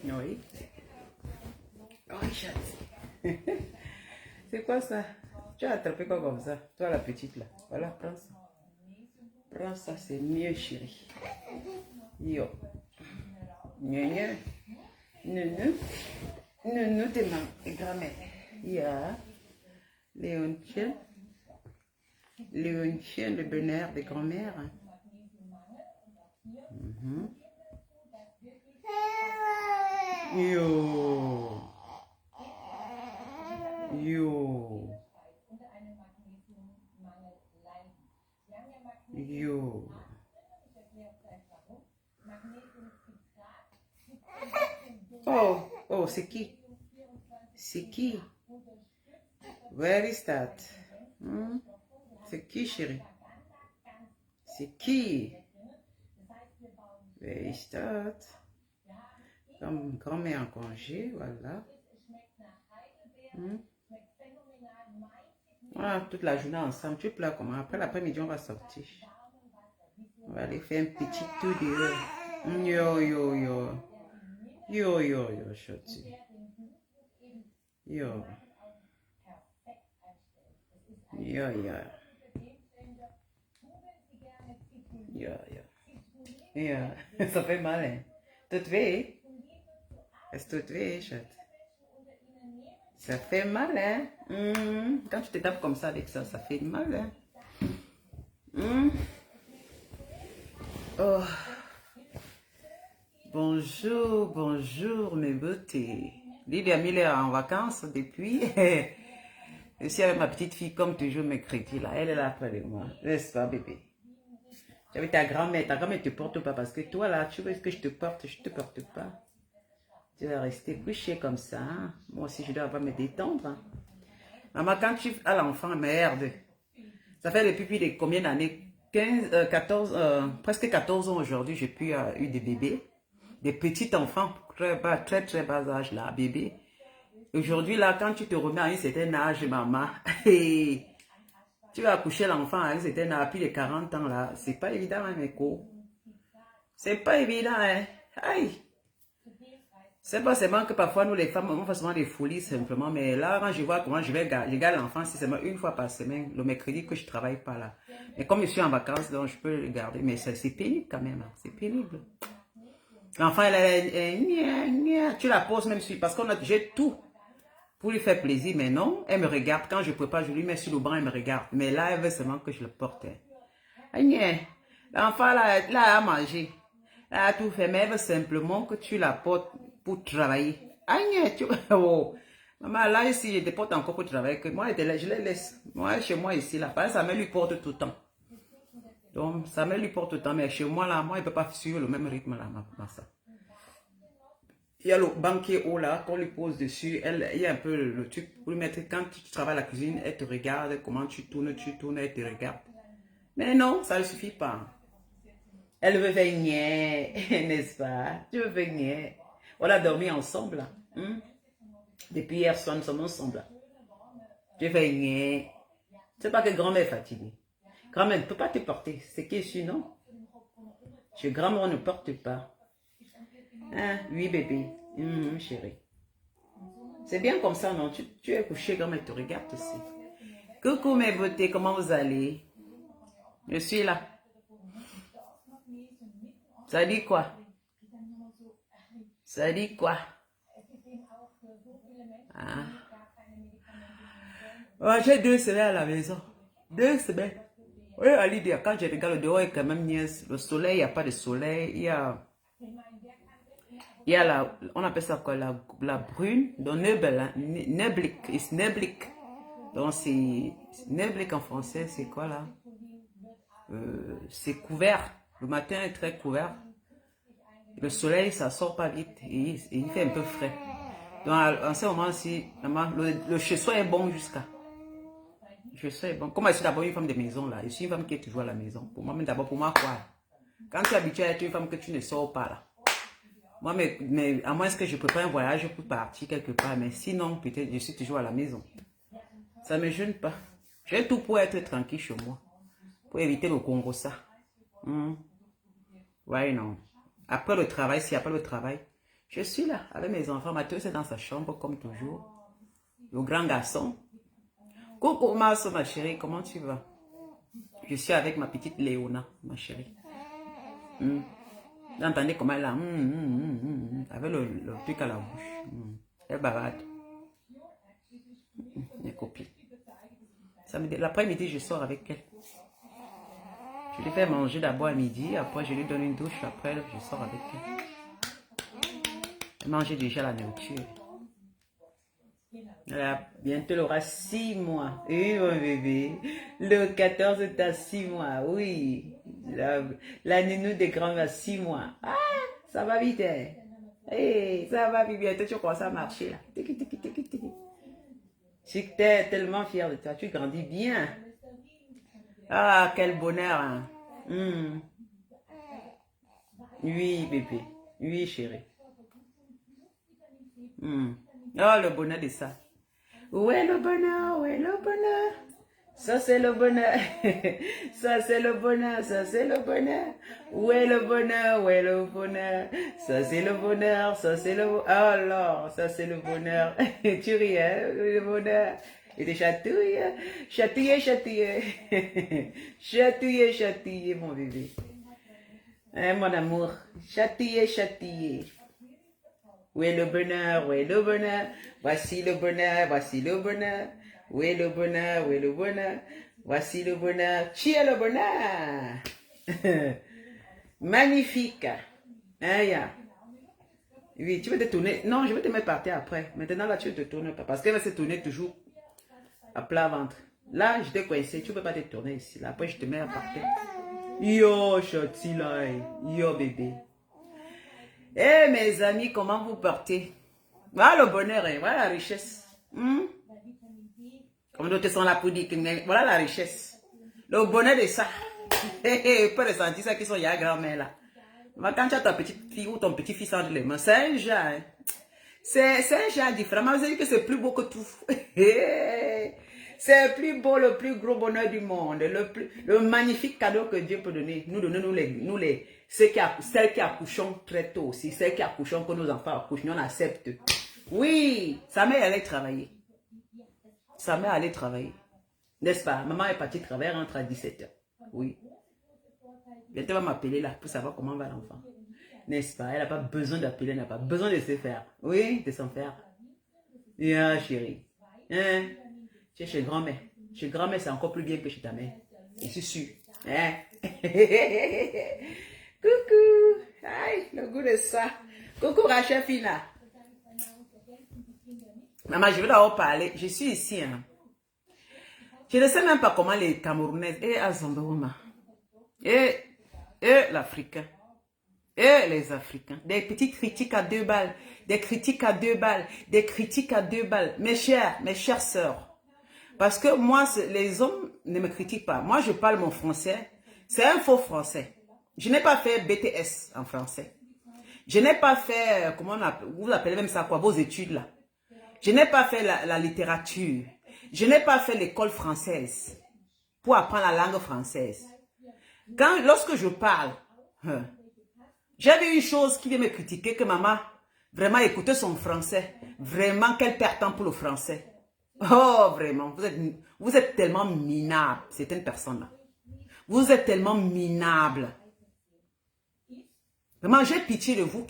Oui. Oui, chat. C'est quoi ça? Tu as attrapé quoi comme ça? Toi, la petite là. Voilà, prends ça. Prends ça, c'est mieux, chérie. Yo. Nya. Nounou. Nounou de ma grand-mère. Ya. Léontien. Léontien, le bonheur de grand-mère. Yo. Yo. Yo. Oh, oh, c'est qui? C'est qui? Where is that? C'est qui, chérie? C'est qui? Where is that? Comme grand-mère en congé, voilà. Voilà, toute la journée ensemble. Tu pleures comment? Après l'après-midi, on va sortir. On va aller faire un petit tour dehors. Yo, yo, yo. Yo, yo, yo, Shoti. Yo. Yo, yo. Yo, yo. Yo. Ça fait mal, hein? Tout fait? Est-ce que tout fait, Shoti? Ça fait mal, hein? Quand tu te tapes comme ça avec ça, ça fait mal, hein? Oh. Bonjour, bonjour mes beautés. Lydia Mille est en vacances depuis. Je suis avec ma petite fille comme toujours mercredi là. Elle est là près de moi. N'est-ce pas bébé? J'avais ta grand-mère te porte pas parce que toi là, tu veux que je te porte pas. Tu vas rester couché comme ça. Hein? Moi aussi je dois pas me détendre. Hein? Maman, quand tu as l'enfant, merde. Ça fait depuis plus de combien d'années? 15, 14, presque 14 ans aujourd'hui, j'ai pu eu des bébés. Des petits enfants, très bas âge là, bébé. Aujourd'hui là, quand tu te remets à un certain âge, maman, tu vas accoucher l'enfant à un certain âge, plus de 40 ans là, c'est pas évident, hein, mes co. C'est pas évident, hein. Aïe. C'est pas seulement que parfois nous les femmes, on fait souvent des folies simplement, mais là, quand je vois comment je garde l'enfant, c'est seulement une fois par semaine, le mercredi que je travaille pas là. Mais comme je suis en vacances, donc je peux le garder, mais c'est pénible quand même, hein. C'est pénible. L'enfant, tu la poses même sur, parce j'ai tout pour lui faire plaisir, mais non, elle me regarde. Quand je ne peux pas, je lui mets sur le banc, elle me regarde. Mais là, elle veut seulement que je le porte. L'enfant, là, a mangé. Elle a tout fait, mais elle veut simplement que tu la portes pour travailler. Oh. Maman, là, ici, je te porte encore pour travailler. Que moi, je les laisse. Moi, chez moi, ici, là, ça me lui porte tout le temps. Donc, ça me lui porte tout le temps, mais chez moi, là, moi, il ne peut pas suivre le même rythme, là, ça. Il y a le banquier haut, là, qu'on lui pose dessus, il y a un peu le truc pour lui mettre, quand tu travailles à la cuisine, elle te regarde, comment tu tournes, elle te regarde. Mais non, ça ne suffit pas. Elle veut venir, n'est-ce pas? Tu veux venir. On a dormi ensemble, là. Depuis hier soir, nous sommes ensemble, là. Tu veux venir. C'est pas que grand-mère est fatiguée. Grand-mère ne peut pas te porter. C'est qui est sûr, non? Chez grand-mère, on ne porte pas. Hein? Oui, bébé. Chérie. C'est bien comme ça, non? Tu es couché, grand-mère te regarde aussi. Coucou mes beautés, comment vous allez? Je suis là. Ça dit quoi? Ça dit quoi? Ah. Oh, j'ai 2 semaines à la maison. 2 semaines. Oui, Lydia, quand je regarde le dehors, il y a quand même niaise. Le soleil, il n'y a pas de soleil. Il y a la, on appelle ça quoi? La brune. Donc, neblik. It's neblik. Donc, c'est neblik en français, c'est quoi là? C'est couvert. Le matin est très couvert. Le soleil, ça sort pas vite et il fait un peu frais. Donc, en ce moment-ci, le chez-soi est bon jusqu'à. Le chez-soi est bon. Comme je suis d'abord une femme de maison, là. Je suis une femme qui est toujours à la maison. Pour moi, mais d'abord, pour moi, quoi? Quand tu es habitué à être une femme que tu ne sors pas, là. Moi, mais à moins que je prépare un voyage pour partir quelque part. Mais sinon, peut-être, je suis toujours à la maison. Ça ne me gêne pas. J'ai tout pour être tranquille chez moi. Pour éviter le Congo, ça. Ouais, non. Après le travail, s'il n'y a pas le travail, Je suis là avec mes enfants. Mathieu, c'est dans sa chambre comme toujours. Le grand garçon. Coucou Marceau, ma chérie, comment tu vas? Je suis avec ma petite Léona, ma chérie. Vous entendez comment elle a avec le truc à la bouche. Elle bavarde. Mes copines. L'après-midi, je sors avec elle. Je lui fais manger d'abord à midi, après je lui donne une douche, après je sors avec elle. Elle mange déjà la nourriture. Bientôt elle aura 6 mois. Oui, mon bébé. Le 14, tu as 6 mois. Oui. La nounou des grands a 6 mois. Ah, ça va vite. Hein? Hey, ça va vite. Bientôt tu commences à marcher là. Je suis tellement fière de toi. Tu grandis bien. Ah, quel bonheur. Hein? Oui, bébé. Oui, chérie. Oh, le bonheur de ça. Où est le bonheur? Où est le bonheur? Ça, c'est le bonheur. Ça, c'est le bonheur. Ça, c'est le bonheur. Où est le bonheur? Où est le bonheur? Ça, c'est le bonheur. Ça, c'est le bonheur. Oh, alors, ça, c'est le bonheur. Tu ris, hein? Le bonheur. Et te chatouille. Chatouiller, chatouiller. Chatouiller, chatouiller, mon bébé. Hein, mon amour. Chatouiller, chatouiller. Où est le bonheur? Où est le bonheur? Voici le bonheur, voici le bonheur. Où est le bonheur? Où est le bonheur? Voici le bonheur. Qui est le bonheur? Magnifique. Hein, ya. Oui, tu veux te tourner. Non, je vais te mettre par terre après. Maintenant, là, tu ne te tournes pas. Parce qu'elle va se tourner toujours à plat ventre. Là, je t'ai coincé. Tu ne peux pas te tourner ici. Là, après, je te mets à par terre. Yo, choti là. Yo, bébé. Eh, mes amis, comment vous portez? Voilà le bonheur, hein? Voilà la richesse. Comme d'autres sont là pour dire que voilà la richesse. Le bonheur de ça. Pas ressentir ça qui sont ya grand-mère là. Mais quand tu as ta petite fille ou ton petit fils entre les mains, c'est un genre. Hein? C'est un genre différent. Mais vous avez dit que c'est plus beau que tout. C'est plus beau, le plus gros bonheur du monde. Le magnifique cadeau que Dieu peut donner. Celles qui accouchons très tôt aussi. Celles qui accouchons que nos enfants accouchent. Nous on accepte. Oui, sa mère allait travailler. Sa mère allait travailler. N'est-ce pas? Maman est partie travailler, elle rentre à 17h. Oui. Bientôt, elle va m'appeler là pour savoir comment va l'enfant. N'est-ce pas? Elle n'a pas besoin d'appeler, elle n'a pas besoin de se faire. Oui, de s'en faire. Yeah, chérie. Hein? Tu es chez grand-mère. Chez grand-mère, c'est encore plus bien que chez ta mère. Je suis sûre. Hein? Coucou. Aïe, le goût de ça. Coucou Rachel Fina. Maman, je vais d'abord parler. Je suis ici. Hein. Je ne sais même pas comment les Camerounaises et Azambaouma et l'Africain et les Africains. Des petites critiques à 2 balles. Des critiques à 2 balles. Des critiques à 2 balles. Mes chères sœurs. Parce que moi, les hommes ne me critiquent pas. Moi, je parle mon français. C'est un faux français. Je n'ai pas fait BTS en français. Je n'ai pas fait, comment vous appelez même ça quoi, vos études là. Je n'ai pas fait la littérature. Je n'ai pas fait l'école française pour apprendre la langue française. Lorsque je parle, j'ai vu une chose qui vient me critiquer, que maman, vraiment écoutez son français. Vraiment, qu'elle perd temps pour le français. Oh, vraiment, vous êtes tellement minable, certaines personnes-là. Vous êtes tellement minable. Vraiment, j'ai pitié de vous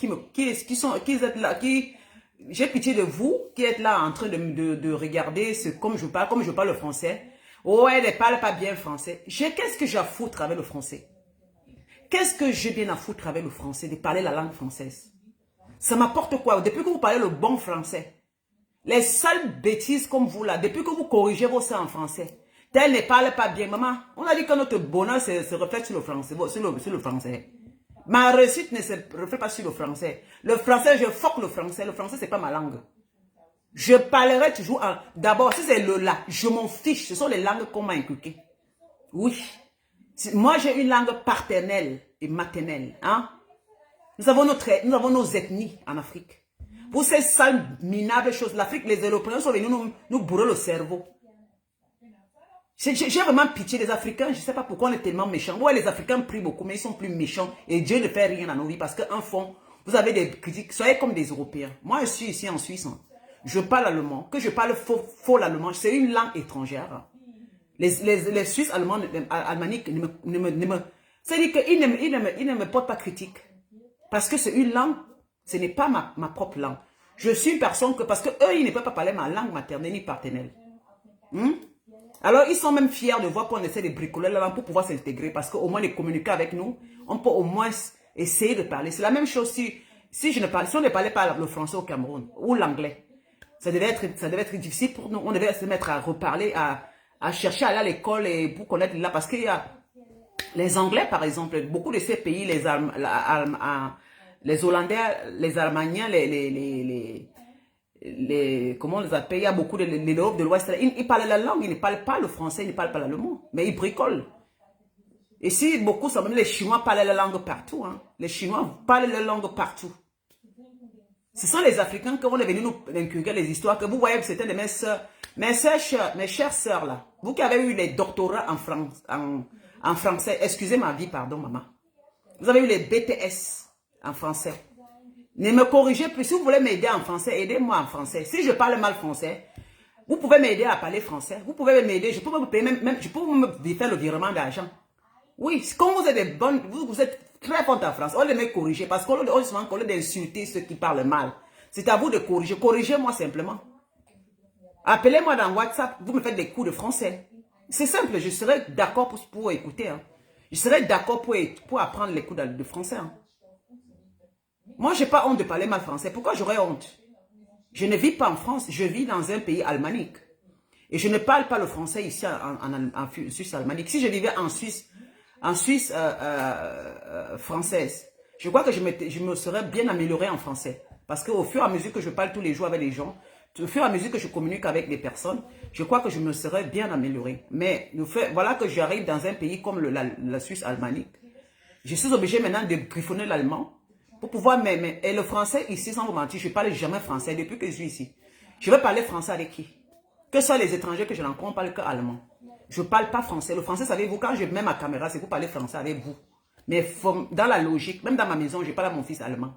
j'ai pitié de vous qui êtes là en train de regarder comme je parle le français. Oh, elle ne parle pas bien le français. Qu'est-ce que j'ai à foutre avec le français? Qu'est-ce que j'ai bien à foutre avec le français, de parler la langue française? Ça m'apporte quoi? Depuis que vous parlez le bon français, les sales bêtises comme vous là, depuis que vous corrigez vos seins en français, tel ne parle pas bien. Maman, on a dit que notre bonheur se reflète sur le français. Sur le français. Ma réussite ne se reflète pas sur le français. Le français, je fuck le français. Le français, c'est pas ma langue. Je parlerai toujours en... D'abord, si c'est le là, je m'en fiche. Ce sont les langues qu'on m'a inculquées. Oui. Moi, j'ai une langue paternelle et maternelle. Hein? Nous avons nos ethnies en Afrique. Pour ces sales, minables choses, l'Afrique, les Européens sont venus nous bourrer le cerveau. J'ai vraiment pitié des Africains. Je ne sais pas pourquoi on est tellement méchants. Ouais, les Africains prient beaucoup, mais ils sont plus méchants. Et Dieu ne fait rien à nos vies parce qu'en fond, Vous avez des critiques. Soyez comme des Européens. Moi, je suis ici en Suisse. Hein. Je parle allemand. Que je parle faux allemand, c'est une langue étrangère. Les Suisses allemands, alémaniques, c'est-à-dire qu'ils ne me portent pas critique. Parce que c'est une langue, ce n'est pas ma propre langue. Je suis une personne que, parce que eux, ils ne peuvent pas parler ma langue maternelle ni paternelle. Alors, ils sont même fiers de voir qu'on essaie de bricoler la langue pour pouvoir s'intégrer. Parce qu'au moins, les communiquer avec nous, on peut au moins essayer de parler. C'est la même chose si on ne parlait pas le français au Cameroun ou l'anglais. Ça devait être difficile pour nous. On devait se mettre à reparler, à chercher à aller à l'école et pour connaître là. Parce qu'il y a les Anglais, par exemple, beaucoup de ces pays, les Hollandais, les Arméniens, comment on les appelle, il y a beaucoup de l'Europe de l'Ouest, ils parlent la langue, ils ne parlent pas le français, ils ne parlent pas l'allemand, mais ils bricolent. Et si beaucoup, les Chinois parlent la langue partout, hein. Les Chinois parlent la langue partout. Ce sont les Africains qui vont venir nous inculquer les histoires que vous voyez, c'était de mes soeurs, mes chères sœurs là, vous qui avez eu les doctorats en français, excusez ma vie, pardon maman, vous avez eu les BTS en français. Ne me corrigez plus, si vous voulez m'aider en français, aidez-moi en français. Si je parle mal français, vous pouvez m'aider à parler français, vous pouvez m'aider, je peux vous payer même je peux vous faire le virement d'argent. Oui, quand vous êtes des bonnes, vous êtes très forte en français, on me corriger parce qu'on dit souvent qu'on d'insulter ceux qui parlent mal. C'est à vous de corriger, corrigez-moi simplement. Appelez-moi dans WhatsApp, vous me faites des cours de français. C'est simple, je serai d'accord pour écouter. Hein. Je serai d'accord pour apprendre les cours de français. Hein. Moi, je n'ai pas honte de parler mal français. Pourquoi j'aurais honte? Je ne vis pas en France, je vis dans un pays alémanique. Et je ne parle pas le français ici en Suisse alémanique. Si je vivais en Suisse française, je crois que je me serais bien améliorée en français. Parce qu'au fur et à mesure que je parle tous les jours avec les gens, au fur et à mesure que je communique avec des personnes, je crois que je me serais bien améliorée. Mais voilà que j'arrive dans un pays comme la Suisse alémanique. Je suis obligée maintenant de griffonner l'allemand pour pouvoir et le français ici, sans vous mentir, je ne parle jamais français depuis que je suis ici. Je vais parler français avec qui? Que ce soit les étrangers que je rencontre, on parle que allemand. Je ne parle pas français. Le français, savez-vous, quand je mets ma caméra, c'est pour parler français avec vous. Mais dans la logique, même dans ma maison, je parle à mon fils allemand.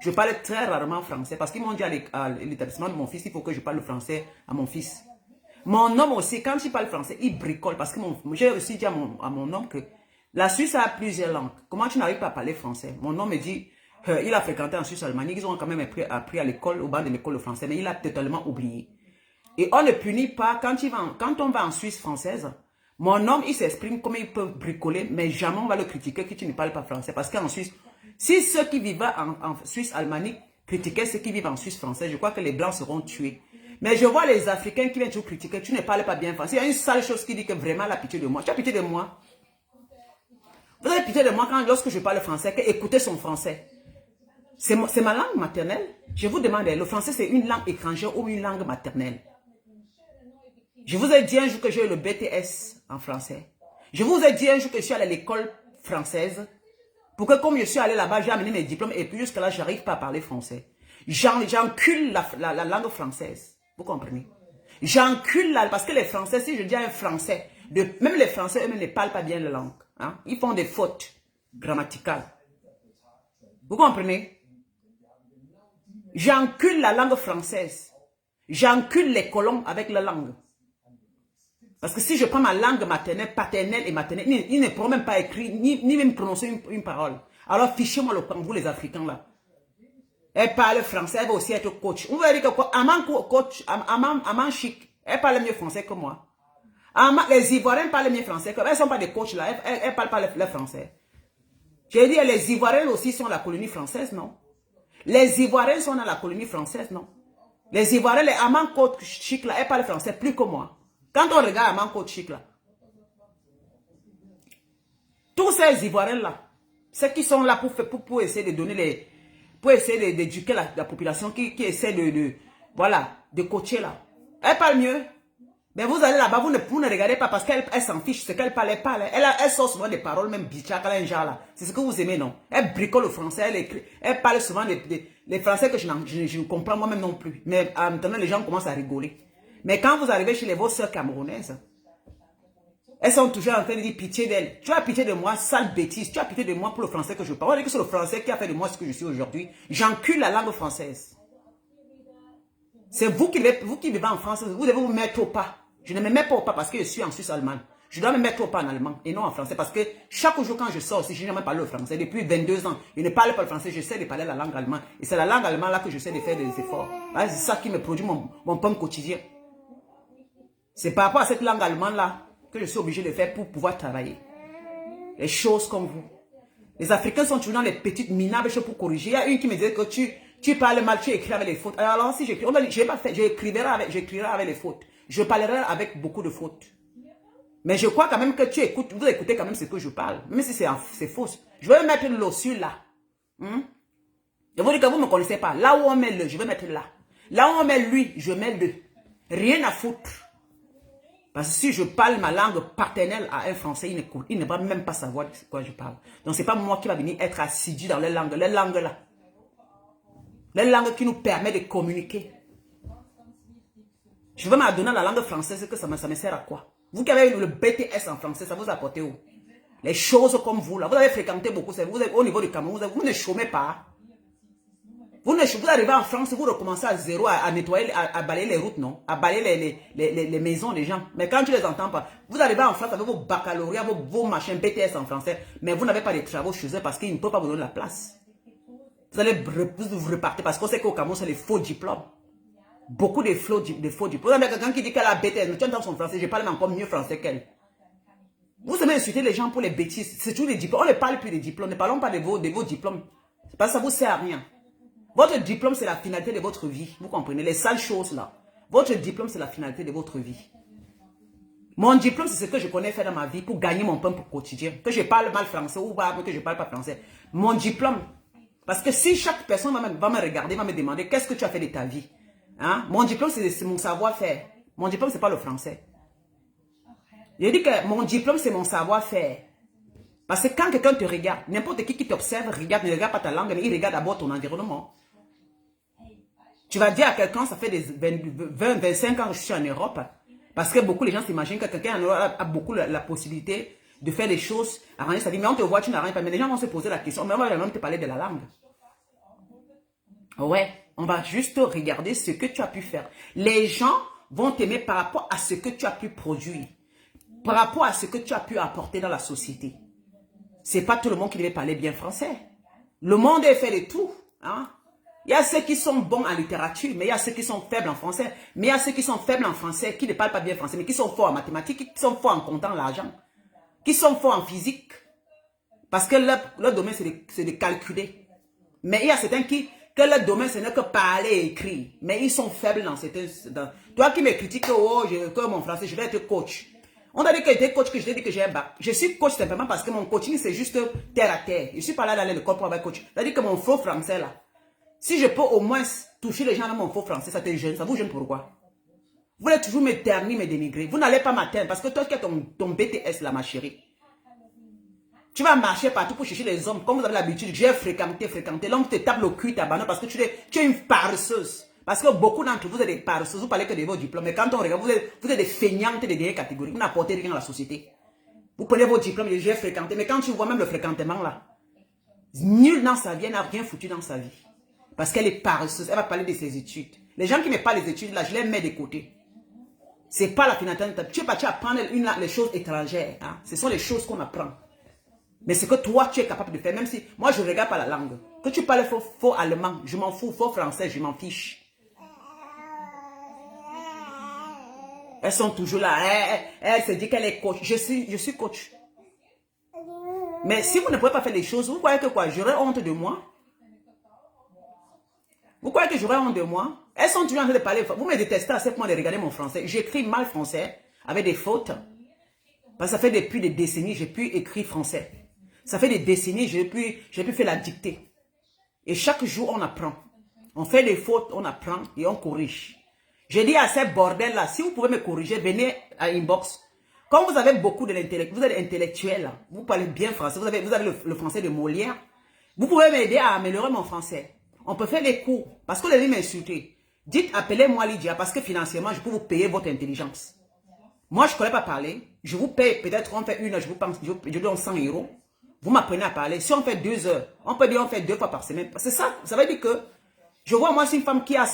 Je parle très rarement français parce qu'ils m'ont dit à l'établissement de mon fils, il faut que je parle français à mon fils. Mon homme aussi, quand il parle français, il bricole parce que j'ai aussi dit à mon homme que la Suisse a plusieurs langues. Comment tu n'arrives pas à parler français? Mon homme me dit, il a fréquenté en Suisse alémanique, ils ont quand même appris à l'école, au banc de l'école le français, mais il a totalement oublié. Et on ne punit pas, quand on va en Suisse française, mon homme, il s'exprime comme il peut bricoler, mais jamais on va le critiquer que tu ne parles pas français. Parce qu'en Suisse, si ceux qui vivent en Suisse alémanique critiquaient ceux qui vivent en Suisse française, je crois que les Blancs seront tués. Mais je vois les Africains qui viennent toujours critiquer, tu ne parles pas bien français. Il y a une sale chose qui dit que vraiment, elle a pitié de moi. Tu as pitié de moi? Vous avez pitié de moi lorsque je parle français, que écoutez son français. C'est ma langue maternelle. Je vous demande, le français c'est une langue étrangère ou une langue maternelle? Je vous ai dit un jour que j'ai eu le BTS en français. Je vous ai dit un jour que je suis allé à l'école française. Pour que comme je suis allé là-bas, j'ai amené mes diplômes et puis jusqu'à là, je n'arrive pas à parler français. J'encule la langue française. Vous comprenez? J'encule parce que les Français, si je dis à un Français, même les Français eux-mêmes ne parlent pas bien la langue. Hein? Ils font des fautes grammaticales. Vous comprenez? J'encule la langue française. J'encule les colons avec la langue. Parce que si je prends ma langue maternelle, paternelle et maternelle, ils ne pourront même pas écrire, ni même prononcer une parole. Alors fichez-moi le camp, vous les Africains là. Elle parle français, elle va aussi être coach. On va dire que quoi, Aman Chic, elle parle mieux français que moi. Les Ivoiriens parlent mieux français que moi. Elles ne sont pas des coachs là, elles ne parlent pas le français. J'ai dit, les Ivoiriens aussi sont la colonie française, non? Les Ivoiriens sont dans la colonie française, non? Les Ivoiriens, les Aman Coach Chic là, elles parlent français plus que moi. Quand on regarde Aman Coach Chic là, tous ces Ivoiriens là, ceux qui sont là pour essayer de donner pour essayer d'éduquer la population qui essaie de coacher là. Elle parle mieux. Mais vous allez là-bas, vous ne regardez pas parce qu'elle s'en fiche, ce qu'elle parle, elle parle. Elle sort souvent des paroles, même bichak, là. C'est ce que vous aimez, non? Elle bricole le français, elle écrit. Elle parle souvent les français que je ne comprends moi-même non plus. Mais maintenant, les gens commencent à rigoler. Mais quand vous arrivez chez vos sœurs camerounaises, Elles sont toujours en train de dire pitié d'elles. Tu as pitié de moi, sale bêtise. Tu as pitié de moi pour le français que je parle. On dit que c'est le français qui a fait de moi ce que je suis aujourd'hui. J'encule la langue française. C'est vous qui vivez en France, vous devez vous mettre au pas. Je ne me mets pas au pas parce que je suis en Suisse allemande. Je dois me mettre au pas en allemand et non en français parce que chaque jour quand je sors aussi, je n'ai jamais parlé le français. Depuis 22 ans, je ne parle pas le français, j'essaie de parler la langue allemande. Et c'est la langue allemande là que j'essaie de faire des efforts. C'est ça qui me produit mon pain quotidien. C'est par rapport à cette langue allemande là que je suis obligé de faire pour pouvoir travailler. Les choses comme vous. Les Africains sont toujours dans les petites minables choses pour corriger. Il y a une qui me disait que tu parles mal, tu écris avec les fautes. Alors si j'écris, je n'ai pas fait, j'écrirai avec les fautes. Je parlerai avec beaucoup de fautes. Mais je crois quand même que tu écoutes, vous écoutez quand même ce que je parle. Même si c'est faux. Je vais mettre le sur là. Je vous dis que vous ne me connaissez pas. Là où on met le, je vais mettre là. Là où on met lui, je mets le. Rien à foutre. Parce que si je parle ma langue paternelle à un Français, il ne va même pas savoir de quoi je parle. Donc ce n'est pas moi qui va venir être assidu dans les langues là. Les langues qui nous permettent de communiquer. Je veux m'adonner à la langue française, que ça me sert à quoi? Vous qui avez le BTS en français, ça vous apporte où? Les choses comme vous, là. Vous avez fréquenté beaucoup, vous êtes au niveau du Cameroun, vous ne chômez pas. Vous arrivez en France, vous recommencez à zéro à nettoyer, à balayer les routes, non? À balayer les maisons des gens. Mais quand tu les entends pas, vous arrivez en France avec vos baccalauréats, vos machins BTS en français, mais vous n'avez pas de travaux chez eux parce qu'ils ne peuvent pas vous donner la place. Vous allez vous repartir parce qu'on sait qu'au Cameroun, c'est les faux diplômes. Beaucoup de faux diplômes. Vous avez quelqu'un qui dit qu'elle a BTS, mais tu entends son français, je parle encore mieux français qu'elle. Vous aimez insulter les gens pour les bêtises. C'est toujours les diplômes. On ne parle plus des diplômes. Ne parlons pas de vos diplômes. Parce que ça vous sert à rien. Votre diplôme, c'est la finalité de votre vie. Vous comprenez? Les sales choses là. Votre diplôme, c'est la finalité de votre vie. Mon diplôme, c'est ce que je connais faire dans ma vie pour gagner mon pain pour quotidien. Que je parle mal français ou que je ne parle pas français. Mon diplôme. Parce que si chaque personne va me regarder, va me demander qu'est-ce que tu as fait de ta vie. Hein? Mon diplôme, c'est mon savoir-faire. Mon diplôme, ce n'est pas le français. Je dis que mon diplôme, c'est mon savoir-faire. Parce que quand quelqu'un te regarde, n'importe qui t'observe, ne regarde pas ta langue, mais il regarde d'abord ton environnement. Tu vas dire à quelqu'un, ça fait des 25 ans que je suis en Europe. Parce que beaucoup de gens s'imaginent que quelqu'un en Europe a beaucoup la possibilité de faire des choses, arranger sa vie. Mais on te voit, tu n'arranges pas. Mais les gens vont se poser la question, mais on va même te parler de la langue. Ouais, on va juste regarder ce que tu as pu faire. Les gens vont t'aimer par rapport à ce que tu as pu produire. Par rapport à ce que tu as pu apporter dans la société. C'est pas tout le monde qui devait parler bien français. Le monde est fait de tout. Hein? Il y a ceux qui sont bons en littérature, mais il y a ceux qui sont faibles en français. Mais il y a ceux qui sont faibles en français, qui ne parlent pas bien français, mais qui sont forts en mathématiques, qui sont forts en comptant l'argent, qui sont forts en physique. Parce que leur domaine, c'est de calculer. Mais il y a certains que leur domaine, ce n'est que parler et écrire. Mais ils sont faibles dans certains... Toi qui me critiques, oh, que mon français, je vais être coach. On a dit que j'étais coach, que je t'ai dit que j'ai un bac. Je suis coach simplement parce que mon coaching, c'est juste terre à terre. Je suis pas là d'aller le corps pour avoir coach. C'est-à-dire que mon faux français, là, si je peux au moins toucher les gens dans mon faux français, ça te gêne. Ça vous gêne pourquoi? Vous voulez toujours me ternir, me dénigrer. Vous n'allez pas m'atteindre parce que toi qui as ton BTS là, ma chérie. Tu vas marcher partout pour chercher les hommes. Comme vous avez l'habitude, j'ai fréquenté. L'homme te tape le cul, t'abandonne parce que tu es une paresseuse. Parce que beaucoup d'entre vous êtes des paresseuses. Vous parlez que de vos diplômes. Mais quand on regarde, vous êtes des feignantes de dernière catégorie. Vous n'apportez rien à la société. Vous prenez vos diplômes, j'ai fréquenté. Mais quand tu vois même le fréquentement là, nul dans sa vie, elle n'a rien foutu dans sa vie. Parce qu'elle est paresseuse. Elle va parler de ses études. Les gens qui ne mettent pas les études là, je les mets de côté. Ce n'est pas la finalité. Tu es parti apprendre les choses étrangères. Hein? Ce sont les choses qu'on apprend. Mais c'est que toi, tu es capable de faire. Même si, moi, je ne regarde pas la langue. Que tu parles faux allemand, je m'en fous. Faux français, je m'en fiche. Elles sont toujours là. Elle se dit qu'elle est coach. Je suis coach. Mais si vous ne pouvez pas faire les choses, vous croyez que quoi? J'aurais honte de moi? Vous croyez que j'aurais honte de moi? Elles sont toujours en train de parler. Vous me détestez à ce point de regarder mon français. J'écris mal français, avec des fautes. Parce que ça fait depuis des décennies, j'ai pu écrire français. Ça fait des décennies, j'ai pu faire la dictée. Et chaque jour, on apprend. On fait des fautes, on apprend et on corrige. J'ai dit à ces bordels-là, si vous pouvez me corriger, venez à Inbox. Quand vous avez beaucoup de l'intellect, vous êtes intellectuel, vous parlez bien français, vous avez le français de Molière, vous pouvez m'aider à améliorer mon français. On peut faire des cours, parce que vous allez m'insulter. Dites, appelez-moi Lydia, parce que financièrement, je peux vous payer votre intelligence. Moi, je ne connais pas parler. Je vous paye, peut-être on fait 1 heure, je donne 100 euros. Vous m'apprenez à parler. Si on fait 2 heures, on peut dire on fait 2 fois par semaine. C'est ça, ça veut dire que je vois moi, c'est une femme qui a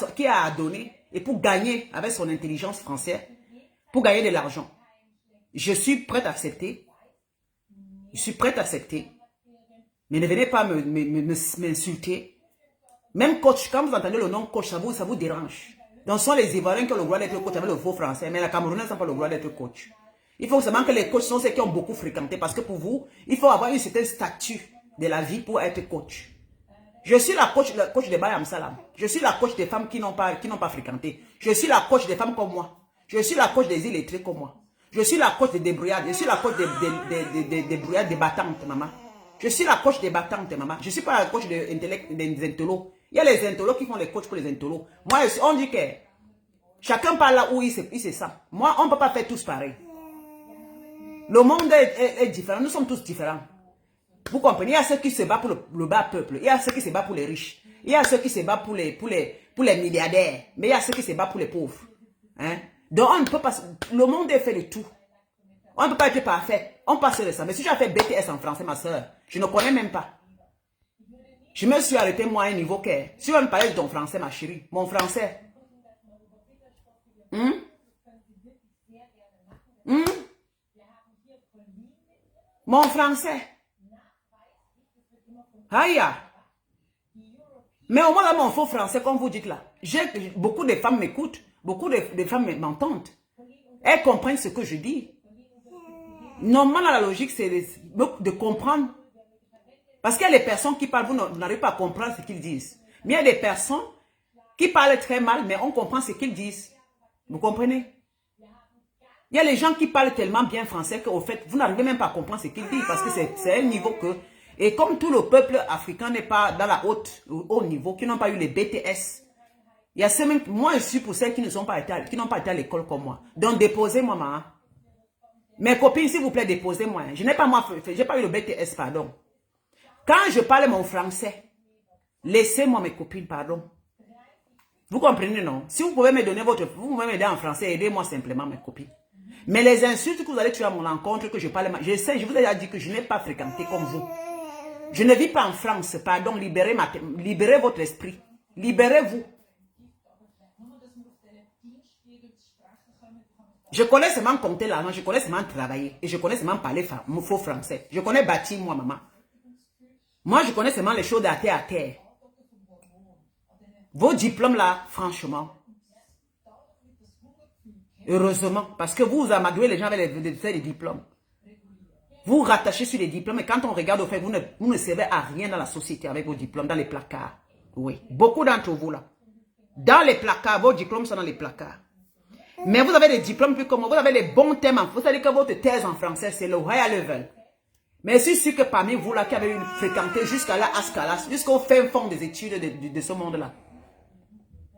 à donner et pour gagner avec son intelligence française, pour gagner de l'argent. Je suis prête à accepter. Je suis prête à accepter. Mais ne venez pas m'insulter. Même coach, quand vous entendez le nom coach, ça vous dérange. Donc, ce sont les Ivoiriens qui ont le droit d'être coach avec le faux français, mais la Camerounaise n'a pas le droit d'être coach. Il faut seulement que les coachs sont ceux qui ont beaucoup fréquenté, parce que pour vous, il faut avoir une certaine statut de la vie pour être coach. Je suis la coach de Bayam Salam. Je suis la coach des femmes qui n'ont pas fréquenté. Je suis la coach des femmes comme moi. Je suis la coach des illettrés comme moi. Je suis la coach des débrouillards. Je suis la coach des débrouillards, des battantes, maman. Je suis la coach des battantes, maman. Je ne suis pas la coach des intellos. Il y a les intellos qui font les coachs pour les intellos. Moi, on dit que chacun parle là où il se sent. Moi, on ne peut pas faire tous pareil. Le monde est différent. Nous sommes tous différents. Vous comprenez? Il y a ceux qui se battent pour le bas peuple. Il y a ceux qui se battent pour les riches. Il y a ceux qui se battent pour les milliardaires. Mais il y a ceux qui se battent pour les pauvres. Hein? Donc, on ne peut pas... Le monde est fait de tout. On ne peut pas être parfait. On passe de ça. Mais si j'ai fait BTS en français, ma soeur, je ne connais même pas. Je me suis arrêté, moi, à un niveau que... Si on me parlait de ton français, ma chérie, mon français... Mon français... Aïe! Mais au moins, là, mon faux français, comme vous dites là, beaucoup de femmes m'écoutent, beaucoup de femmes m'entendent. Elles comprennent ce que je dis. Normalement, la logique, c'est de comprendre. Parce qu'il y a des personnes qui parlent, vous n'arrivez pas à comprendre ce qu'ils disent. Mais il y a des personnes qui parlent très mal, mais on comprend ce qu'ils disent. Vous comprenez? Il y a les gens qui parlent tellement bien français qu'au fait, vous n'arrivez même pas à comprendre ce qu'ils disent. Parce que c'est un niveau que... Et comme tout le peuple africain n'est pas dans la haut niveau, qui n'ont pas eu les BTS, il y a seulement, moi je suis pour celles qui n'ont pas été à l'école comme moi. Donc déposez-moi, maman. Mes copines, s'il vous plaît, déposez-moi. Je n'ai pas eu le BTS, pardon. Quand je parle mon français, laissez-moi mes copines, pardon. Vous comprenez, non? Si vous pouvez me donner vous pouvez m'aider en français, aidez-moi simplement, mes copines. Mais les insultes que vous allez tuer à mon encontre, que je parle, je vous ai déjà dit que je n'ai pas fréquenté comme vous. Je ne vis pas en France, pardon, libérez votre esprit. Libérez-vous. Je connais seulement compter l'argent, je connais seulement travailler. Et je connais seulement parler faux français. Je connais bâtir, moi, maman. Moi, je connais seulement les choses à terre. Vos diplômes là, franchement. Heureusement, parce que vous amadouez les gens avec les diplômes. Vous rattachez sur les diplômes et quand on regarde au fait, vous ne servez à rien dans la société avec vos diplômes, dans les placards. Oui, beaucoup d'entre vous là. Dans les placards, vos diplômes sont dans les placards. Mais vous avez des diplômes plus comme vous avez les bons thèmes. Vous savez que votre thèse en français, c'est le high level. Mais je suis sûr que parmi vous là qui avez fréquenté jusqu'à la Ascalas, jusqu'au fin fond des études de ce monde-là.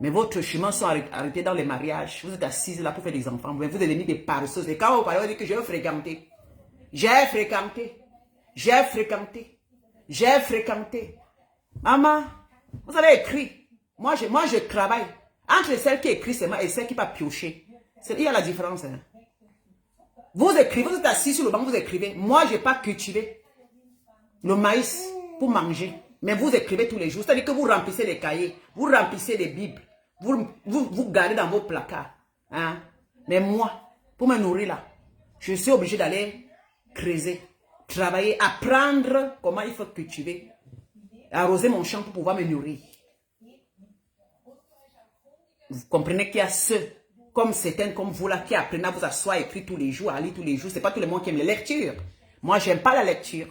Mais votre chemin sont arrêtés dans les mariages. Vous êtes assises là pour faire des enfants. Vous êtes devenus des paresseuses. Et quand vous parlez, vous dites que je vais fréquenter. J'ai fréquenté. Maman, vous avez écrit. Moi, je travaille. Entre celles qui écrivent seulement et celles qui ne pas piocher. Il y a la différence. Hein. Vous écrivez, vous êtes assis sur le banc, vous écrivez. Moi, je n'ai pas cultivé le maïs pour manger. Mais vous écrivez tous les jours. C'est-à-dire que vous remplissez les cahiers, vous remplissez les bibles. Vous gardez dans vos placards. Hein. Mais moi, pour me nourrir là, je suis obligé d'aller creuser, travailler, apprendre comment il faut cultiver, arroser mon champ pour pouvoir me nourrir. Vous comprenez qu'il y a ceux, comme certains comme vous là, qui apprennent à vous asseoir, à écrire tous les jours, à lire tous les jours. Ce n'est pas tout le monde qui aime les lectures. Moi, je n'aime pas la lecture.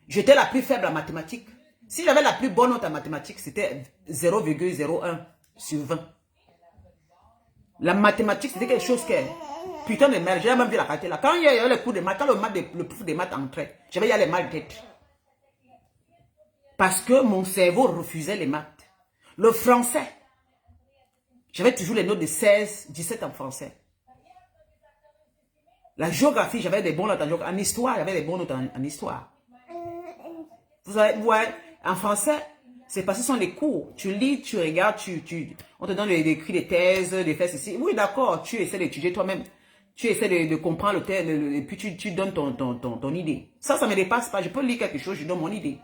J'étais la plus faible en mathématiques. Si j'avais la plus bonne note en mathématiques, c'était 0,01 sur 20. La mathématique, c'était quelque chose que... Putain de merde, j'ai même vu la qualité là. Quand il y avait le cours de maths, quand le prof de maths entrait, j'avais y aller mal tête. Parce que mon cerveau refusait les maths. Le français, j'avais toujours les notes de 16, 17 en français. La géographie, j'avais des bonnes notes en géographie. En histoire, j'avais des bonnes notes en histoire. Vous savez, ouais, en français, c'est parce que ce sont les cours. Tu lis, tu regardes, on te donne des écrits, des thèses, des faits ici. Oui, d'accord, tu essaies d'étudier toi-même. Tu essaies de comprendre le thème et puis tu donnes ton idée. Ça ne me dépasse pas. Je peux lire quelque chose, je donne mon idée.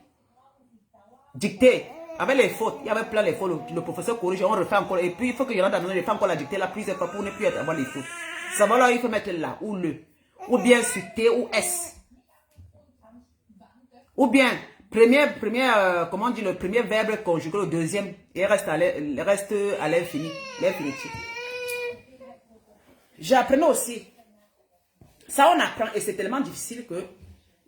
Dictée. Avec les fautes, il y avait plein de fautes. Le professeur corrige, on refait encore. Et puis il faut que Yolanda donne les femmes encore la dictée là plusieurs fois pour ne plus avoir les fautes. Ça va là, il faut mettre là, ou le. Ou bien sur T ou S. Ou bien, comment on dit, le premier verbe conjugué, le deuxième, et reste à l'infini. L'infinitif. J'apprenais aussi. Ça, on apprend et c'est tellement difficile que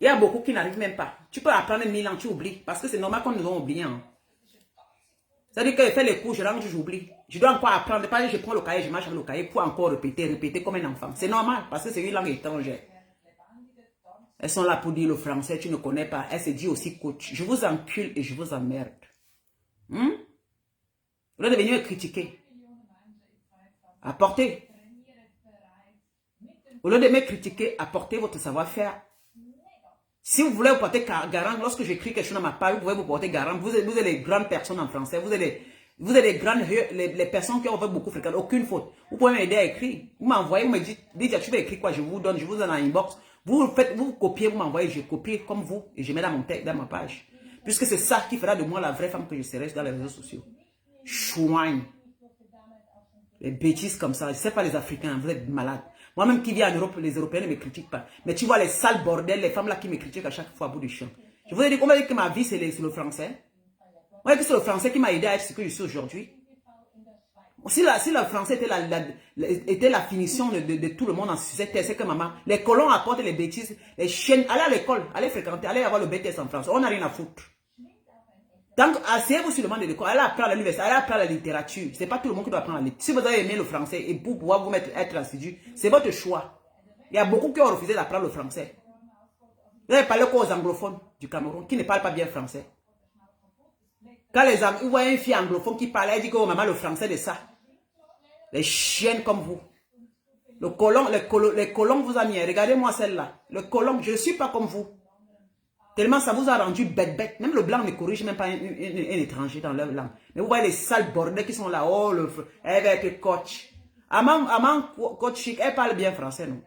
il y a beaucoup qui n'arrivent même pas. Tu peux apprendre 1000 ans, tu oublies. Parce que c'est normal qu'on nous a oublié. Hein. C'est-à-dire que je fais les cours, je rentre, j'oublie. Je dois encore apprendre. Pas je prends le cahier, je marche avec le cahier pour encore répéter comme un enfant. C'est normal parce que c'est une langue étrangère. Elles sont là pour dire le français, tu ne connais pas. Elles se disent aussi coach. Je vous encule et je vous emmerde. Au lieu de venir critiquer. Apportez. Au lieu de me critiquer, apportez votre savoir-faire. Si vous voulez vous porter garant, lorsque j'écris quelque chose dans ma page, vous pouvez vous porter garant. Vous êtes les grandes personnes en français. Vous êtes les grandes, les personnes qui ont fait beaucoup fréquenter. Aucune faute. Vous pouvez m'aider à écrire. Vous m'envoyez, vous me dites, tu veux écrire quoi? Je vous donne, je vous donne en inbox. Vous copiez, vous m'envoyez, je copie comme vous et je mets dans mon texte, dans ma page. Puisque c'est ça qui fera de moi la vraie femme que je serai dans les réseaux sociaux. Chouine. Les bêtises comme ça. Je ne sais pas les Africains, vous êtes malades. Moi-même qui vis en Europe, les Européens ne me critiquent pas. Mais tu vois les sales bordels, les femmes là qui me critiquent à chaque fois à bout du champ. Je vous ai dit, on va dire que ma vie c'est le français. On va dire que c'est le français qui m'a aidé à être ce que je suis aujourd'hui. Si le français était la finition de tout le monde en cette terre, c'est que maman, les colons apportent les bêtises, les chiennes, allez à l'école, allez fréquenter, allez avoir le BTS en France. On n'a rien à foutre. Donc, asseyez-vous sur le banc de l'école, allez apprendre l'université, allez apprendre la littérature. Ce n'est pas tout le monde qui doit apprendre la littérature. Si vous avez aimé le français et pour pouvoir vous être assidu, c'est votre choix. Il y a beaucoup qui ont refusé d'apprendre le français. Vous avez parlé aux anglophones du Cameroun qui ne parlent pas bien français. Quand vous voyez une fille anglophone qui parle, elle dit que oh, maman, le français de ça. Les chiennes comme vous. Les colons vous a mis. Regardez-moi celle-là. Le colon, je ne suis pas comme vous. Tellement ça vous a rendu bête. Même le blanc ne corrige même pas un étranger dans leur langue. Mais vous voyez les sales bordels qui sont là. Oh, elle va être coach. Amant coach chic, elle parle bien français, non?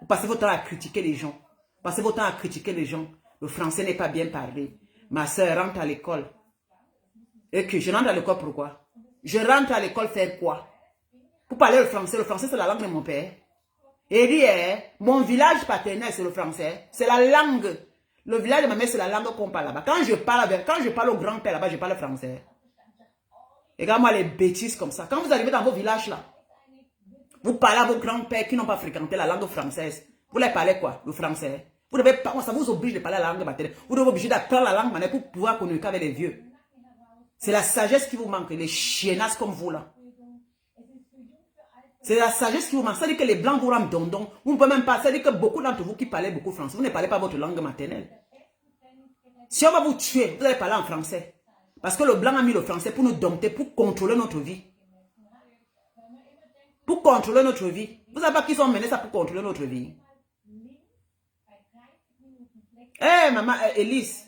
Vous passez votre temps à critiquer les gens. Vous passez votre temps à critiquer les gens. Le français n'est pas bien parlé. Ma soeur rentre à l'école. Et que je rentre à l'école pourquoi? Je rentre à l'école faire quoi? Pour parler le français. Le français, c'est la langue de mon père. Et il dit, mon village paternel, c'est le français. C'est la langue. Le village de ma mère, c'est la langue qu'on parle là-bas. Quand je parle au grand-père là-bas, je parle français. Regarde-moi les bêtises comme ça. Quand vous arrivez dans vos villages là, vous parlez à vos grands-pères qui n'ont pas fréquenté la langue française. Vous les parlez quoi? Le français. Vous devez pas, ça vous oblige de parler la langue maternelle. Vous devez obliger d'apprendre la langue maternelle pour pouvoir communiquer avec les vieux. C'est la sagesse qui vous manque, les chiennasses comme vous là. C'est la sagesse qui vous manque. Ça dit que les blancs vous rendent dondon. Vous ne pouvez même pas. Ça dit que beaucoup d'entre vous qui parlez beaucoup français, vous ne parlez pas votre langue maternelle. Si on va vous tuer, vous allez parler en français. Parce que le blanc a mis le français pour nous dompter, pour contrôler notre vie. Pour contrôler notre vie. Vous savez pas qui sont menés ça pour contrôler notre vie. Eh, maman, Elise.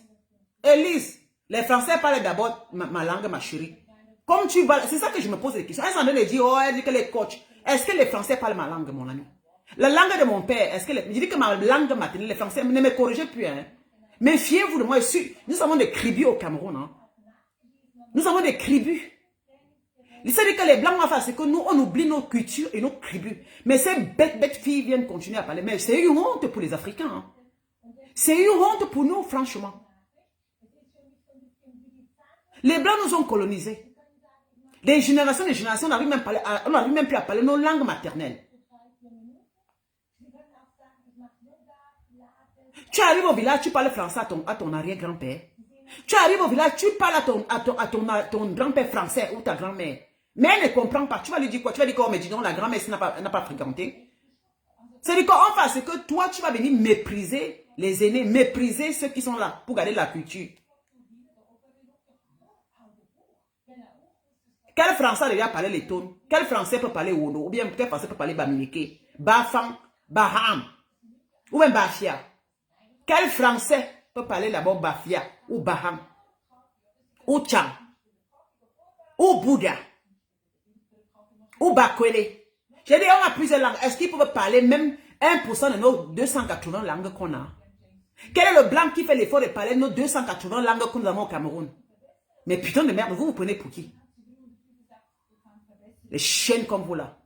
Elise, les Français parlent d'abord ma langue, ma chérie. Comme tu vas, c'est ça que je me pose des questions. Elle s'en est dit, oh, elle dit que les coachs. Est-ce que les Français parlent ma langue, mon ami? La langue de mon père, est-ce que je dis que ma langue maternelle, les Français, ne me corrigez plus, hein. Méfiez-vous de moi. Nous avons des cribus au Cameroun, hein. Nous avons des cribus. C'est-à-dire que les Blancs vont faire, c'est que nous, on oublie nos cultures et nos tribus. Mais ces bêtes filles viennent continuer à parler. Mais c'est une honte pour les Africains. Hein. C'est une honte pour nous, franchement. Les Blancs nous ont colonisés. Des générations, on n'arrive même plus à parler nos langues maternelles. Tu arrives au village, tu parles français à ton arrière-grand-père. Tu arrives au village, tu parles à ton grand-père français ou ta grand-mère. Mais elle ne comprend pas. Tu vas lui dire quoi? Tu vas dire quoi? Mais dis donc, la grand-mère n'a pas fréquenté. C'est-à-dire qu'enfin, c'est que toi, tu vas venir mépriser les aînés, mépriser ceux qui sont là pour garder la culture. Quel français a déjà parlé les tonnes? Quel français peut parler Wono? Ou bien quel français peut parler Bamileke? Bafang, Baham, ou même Bafia? Quel français peut parler d'abord Bafia, ou Baham, ou Tchang, ou Bouddha, ou Bakwele? J'ai dit, on a plusieurs langues. Est-ce qu'ils peuvent parler même 1% de nos 280 langues qu'on a? Quel est le blanc qui fait l'effort de parler nos 280 langues que nous avons au Cameroun? Mais putain de merde, vous prenez pour qui? Les chiennes comme vous là.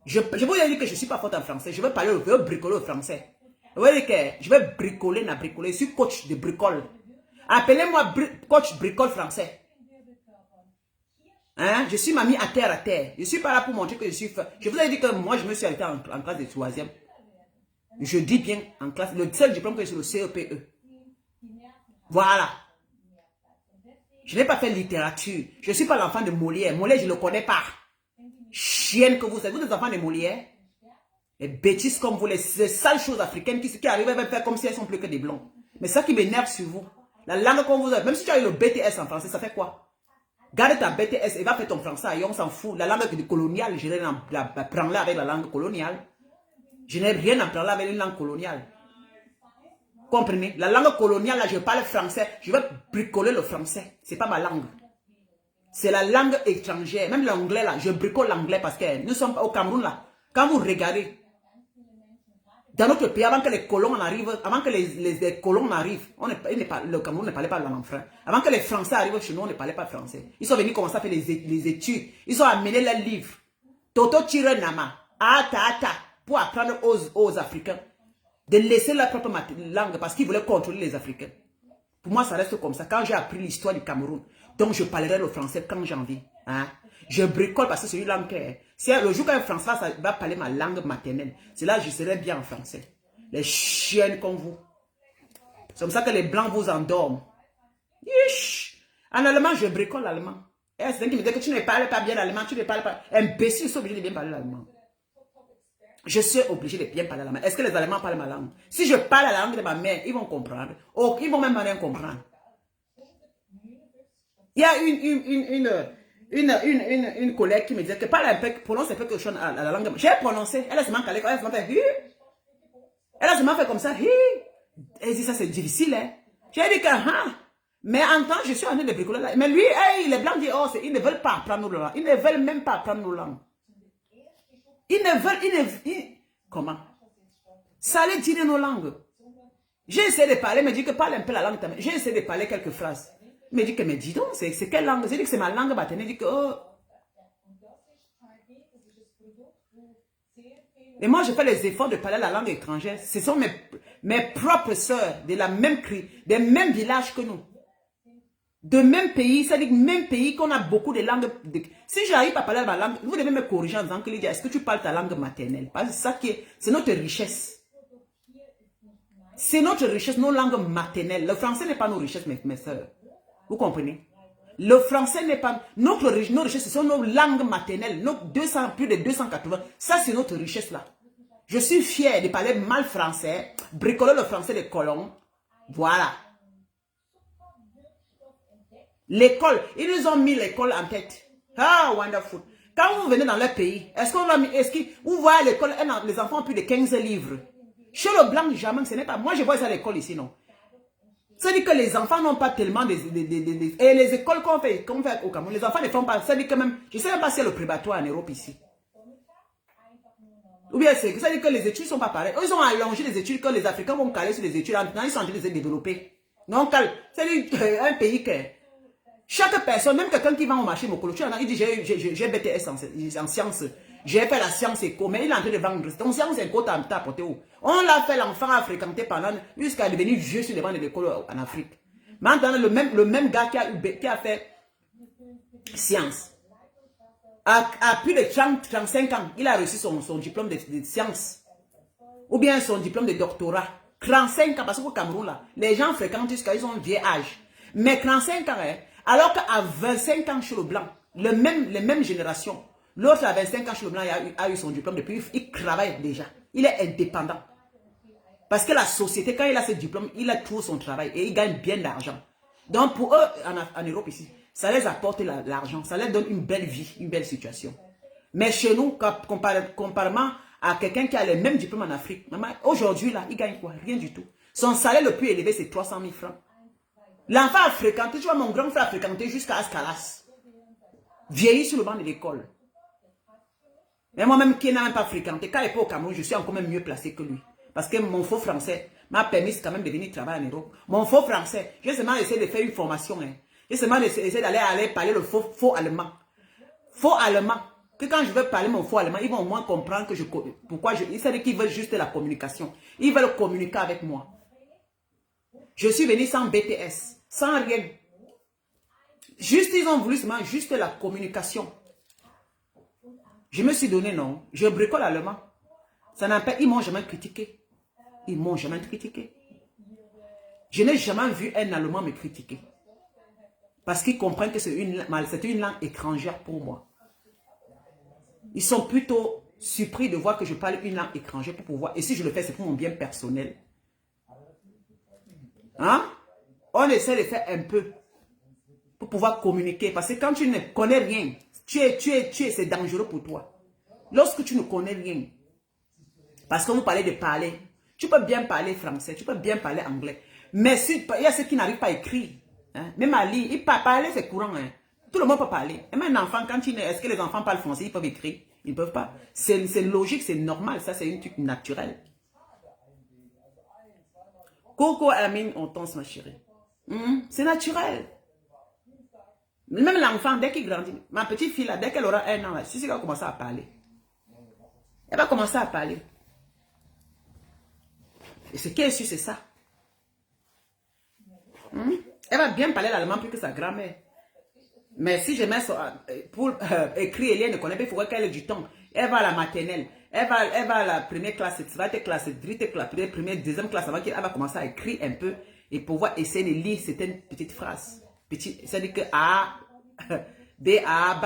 Je vous ai dit que je ne suis pas forte en français. Je veux parler, je veux bricoler au français. Vous voyez que je vais bricoler, bricoler. Je suis coach de bricole. Appelez-moi coach bricole français. Hein? Je suis mamie à terre à terre. Je ne suis pas là pour montrer que je suis... Je vous ai dit que moi, je me suis arrêté en classe de 3e. Je dis bien en classe. Le seul diplôme que j'ai, c'est le CEPE. Voilà. Je n'ai pas fait littérature. Je ne suis pas l'enfant de Molière. Molière, je ne le connais pas. Chienne que vous êtes. Vous êtes enfants de Molière. Les bêtises comme vous, les sales choses africaines qui arrivent à faire comme si elles sont plus que des blonds. Mais ça qui m'énerve sur vous. La langue qu'on vous a, même si tu as eu le BTS en français, ça fait quoi? Garde ta BTS et va faire ton français ailleurs, on s'en fout. La langue coloniale, je n'ai rien à prendre avec la langue coloniale. Je n'ai rien à prendre avec une langue coloniale. Comprenez? La langue coloniale, là, je parle français. Je vais bricoler le français. Ce n'est pas ma langue. C'est la langue étrangère. Même l'anglais, là, je bricole l'anglais parce que nous sommes au Cameroun, là. Quand vous regardez, dans notre pays, avant que les colons arrivent, avant que les colons arrivent, le Cameroun ne parlait pas la langue française. Avant que les Français arrivent chez nous, on ne parlait pas français. Ils sont venus commencer à faire les études. Ils ont amené leurs livres. Toto Tire Nama, Ata, pour apprendre aux Africains de laisser leur propre langue parce qu'ils voulaient contrôler les Africains. Pour moi, ça reste comme ça. Quand j'ai appris l'histoire du Cameroun, donc je parlerai le français quand j'ai envie. Hein? Je bricole parce que c'est une langue que... le jour qu'un Français va parler ma langue maternelle, c'est là que je serai bien en français. Les chiennes comme vous. C'est comme ça que les Blancs vous endorment. Yish! En allemand, je bricole l'allemand. Et c'est qui me dit que tu ne parles pas bien l'allemand, tu ne parles pas... Imbécile, je suis obligé de bien parler l'allemand. Je suis obligé de bien parler l'allemand. Est-ce que les Allemands parlent ma langue? Si je parle la langue de ma mère, ils vont comprendre. Oh, ils vont même rien comprendre. Il y a une collègue qui me disait que parle un peu, prononce un peu quelque chose à la langue. J'ai prononcé. Elle a seulement calé, elle a seulement fait elle a seulement fait comme ça. Elle dit ça c'est difficile. Hein? J'ai dit que mais en temps je suis en train de bricoler là. Mais lui, les blancs disent oh ils ne veulent pas apprendre nos langues. Ils ne veulent même pas apprendre nos langues. Comment? Ça allait dire nos langues. J'ai essayé de parler, mais dit que parle un peu la langue. J'ai essayé de parler quelques phrases. Mais dit que, mais dis donc, c'est quelle langue? J'ai dit que c'est ma langue maternelle. Dit que, oh. Et moi, je fais les efforts de parler la langue étrangère. Ce sont mes propres sœurs, des mêmes villages que nous. De même pays, c'est-à-dire même pays qu'on a beaucoup de langues. Si j'arrive à parler ma langue, vous devez me corriger en disant que Lydia, est-ce que tu parles ta langue maternelle? Parce que ça c'est notre richesse. C'est notre richesse, nos langues maternelles. Le français n'est pas nos richesses, mes sœurs. Vous comprenez? Le français n'est pas... Nos richesses, ce sont nos langues maternelles. Plus de 280. Ça, c'est notre richesse là. Je suis fière de parler mal français, bricoler le français des colons. Voilà. L'école, ils nous ont mis l'école en tête. Ah, wonderful. Quand vous venez dans leur pays, vous voyez l'école, les enfants ont plus de 15 livres. Chez le blanc, jamais, ce n'est pas... Moi, je vois ça à l'école ici, non. C'est-à-dire que les enfants n'ont pas tellement et les écoles qu'on fait au Cameroun, les enfants ne font pas. C'est-à-dire que même, je ne sais même pas s'il y a le prébatoire en Europe ici. Ou bien c'est-à-dire que les études ne sont pas pareilles. Ils ont allongé les études que les Africains vont caler sur les études. Maintenant, ils sont en train de se développer. Non, c'est un pays que chaque personne, même quelqu'un qui va au marché Mokolo, il dit j'ai BTS en sciences. J'ai fait la science éco, mais il est en train de vendre. Donc, science éco, t'as apporté où? On l'a fait, l'enfant à fréquenter pendant, jusqu'à devenir vieux sur les bancs de l'école en Afrique. Maintenant, le même gars qui a fait science, à plus de 35 ans, il a reçu son diplôme de science. Ou bien son diplôme de doctorat. 35 ans, parce qu'au Cameroun, là, les gens fréquentent jusqu'à ils ont un vieil âge. Mais 35 ans, hein, alors qu'à 25 ans chez le blanc, les mêmes générations, l'autre à 25 ans chez le blanc a eu son diplôme depuis, il travaille déjà. Il est indépendant. Parce que la société, quand il a ce diplôme, il a trouvé son travail et il gagne bien d'argent. Donc pour eux, en Europe ici, ça les apporte l'argent, ça leur donne une belle vie, une belle situation. Mais chez nous, comparément à quelqu'un qui a le même diplôme en Afrique, aujourd'hui là, il gagne quoi? Rien du tout. Son salaire le plus élevé, c'est 300 000 francs. L'enfant a fréquenté, tu vois, mon grand frère a fréquenté jusqu'à Ascalas. Vieilli sur le banc de l'école. Mais moi-même qui n'ai même pas fréquenté, quand il est pas au Cameroun, je suis encore même mieux placé que lui. Parce que mon faux français m'a permis quand même de venir travailler en Europe. Mon faux français, j'ai seulement essayé de faire une formation. Hein. J'ai seulement essayé d'aller parler le faux allemand. Faux allemand. Que quand je veux parler mon faux allemand, ils vont au moins comprendre que pourquoi ils savent qu'ils veulent juste la communication. Ils veulent communiquer avec moi. Je suis venu sans BTS, sans rien. Juste, ils ont voulu seulement juste la communication. Je me suis donné non. Je bricole allemand. Ça n'empêche, ils m'ont jamais critiqué. Ils m'ont jamais critiqué. Je n'ai jamais vu un Allemand me critiquer. Parce qu'ils comprennent que c'est une langue étrangère pour moi. Ils sont plutôt surpris de voir que je parle une langue étrangère pour pouvoir... Et si je le fais, c'est pour mon bien personnel. Hein? On essaie de faire un peu pour pouvoir communiquer. Parce que quand tu ne connais rien, c'est dangereux pour toi. Lorsque tu ne connais rien, parce que vous parlez de parler, tu peux bien parler français, tu peux bien parler anglais. Mais il y a ceux qui n'arrivent pas à écrire. Hein? Même à lire, parler c'est courant. Hein? Tout le monde peut parler. Et même un enfant, quand il est-ce que les enfants parlent français, ils peuvent écrire? Ils ne peuvent pas. C'est logique, c'est normal. Ça, c'est une truc naturel. Coco Amine, on danse, ma chérie. C'est naturel. Même l'enfant, dès qu'il grandit, ma petite fille, là, dès qu'elle aura 1 an, si elle va commencer à parler. Elle va commencer à parler. Et ce qu'elle suit, c'est ça. Elle va bien parler l'allemand plus que sa grand-mère. Mais si je mets pour écrire, elle ne connaît pas, il faudrait qu'elle ait du temps. Elle va à la maternelle. Elle va à la première classe, ça va être classe, première, deuxième classe, avant qu'elle va commencer à écrire un peu et pouvoir essayer de lire certaines petites phrases. C'est-à-dire que A, B, A, B.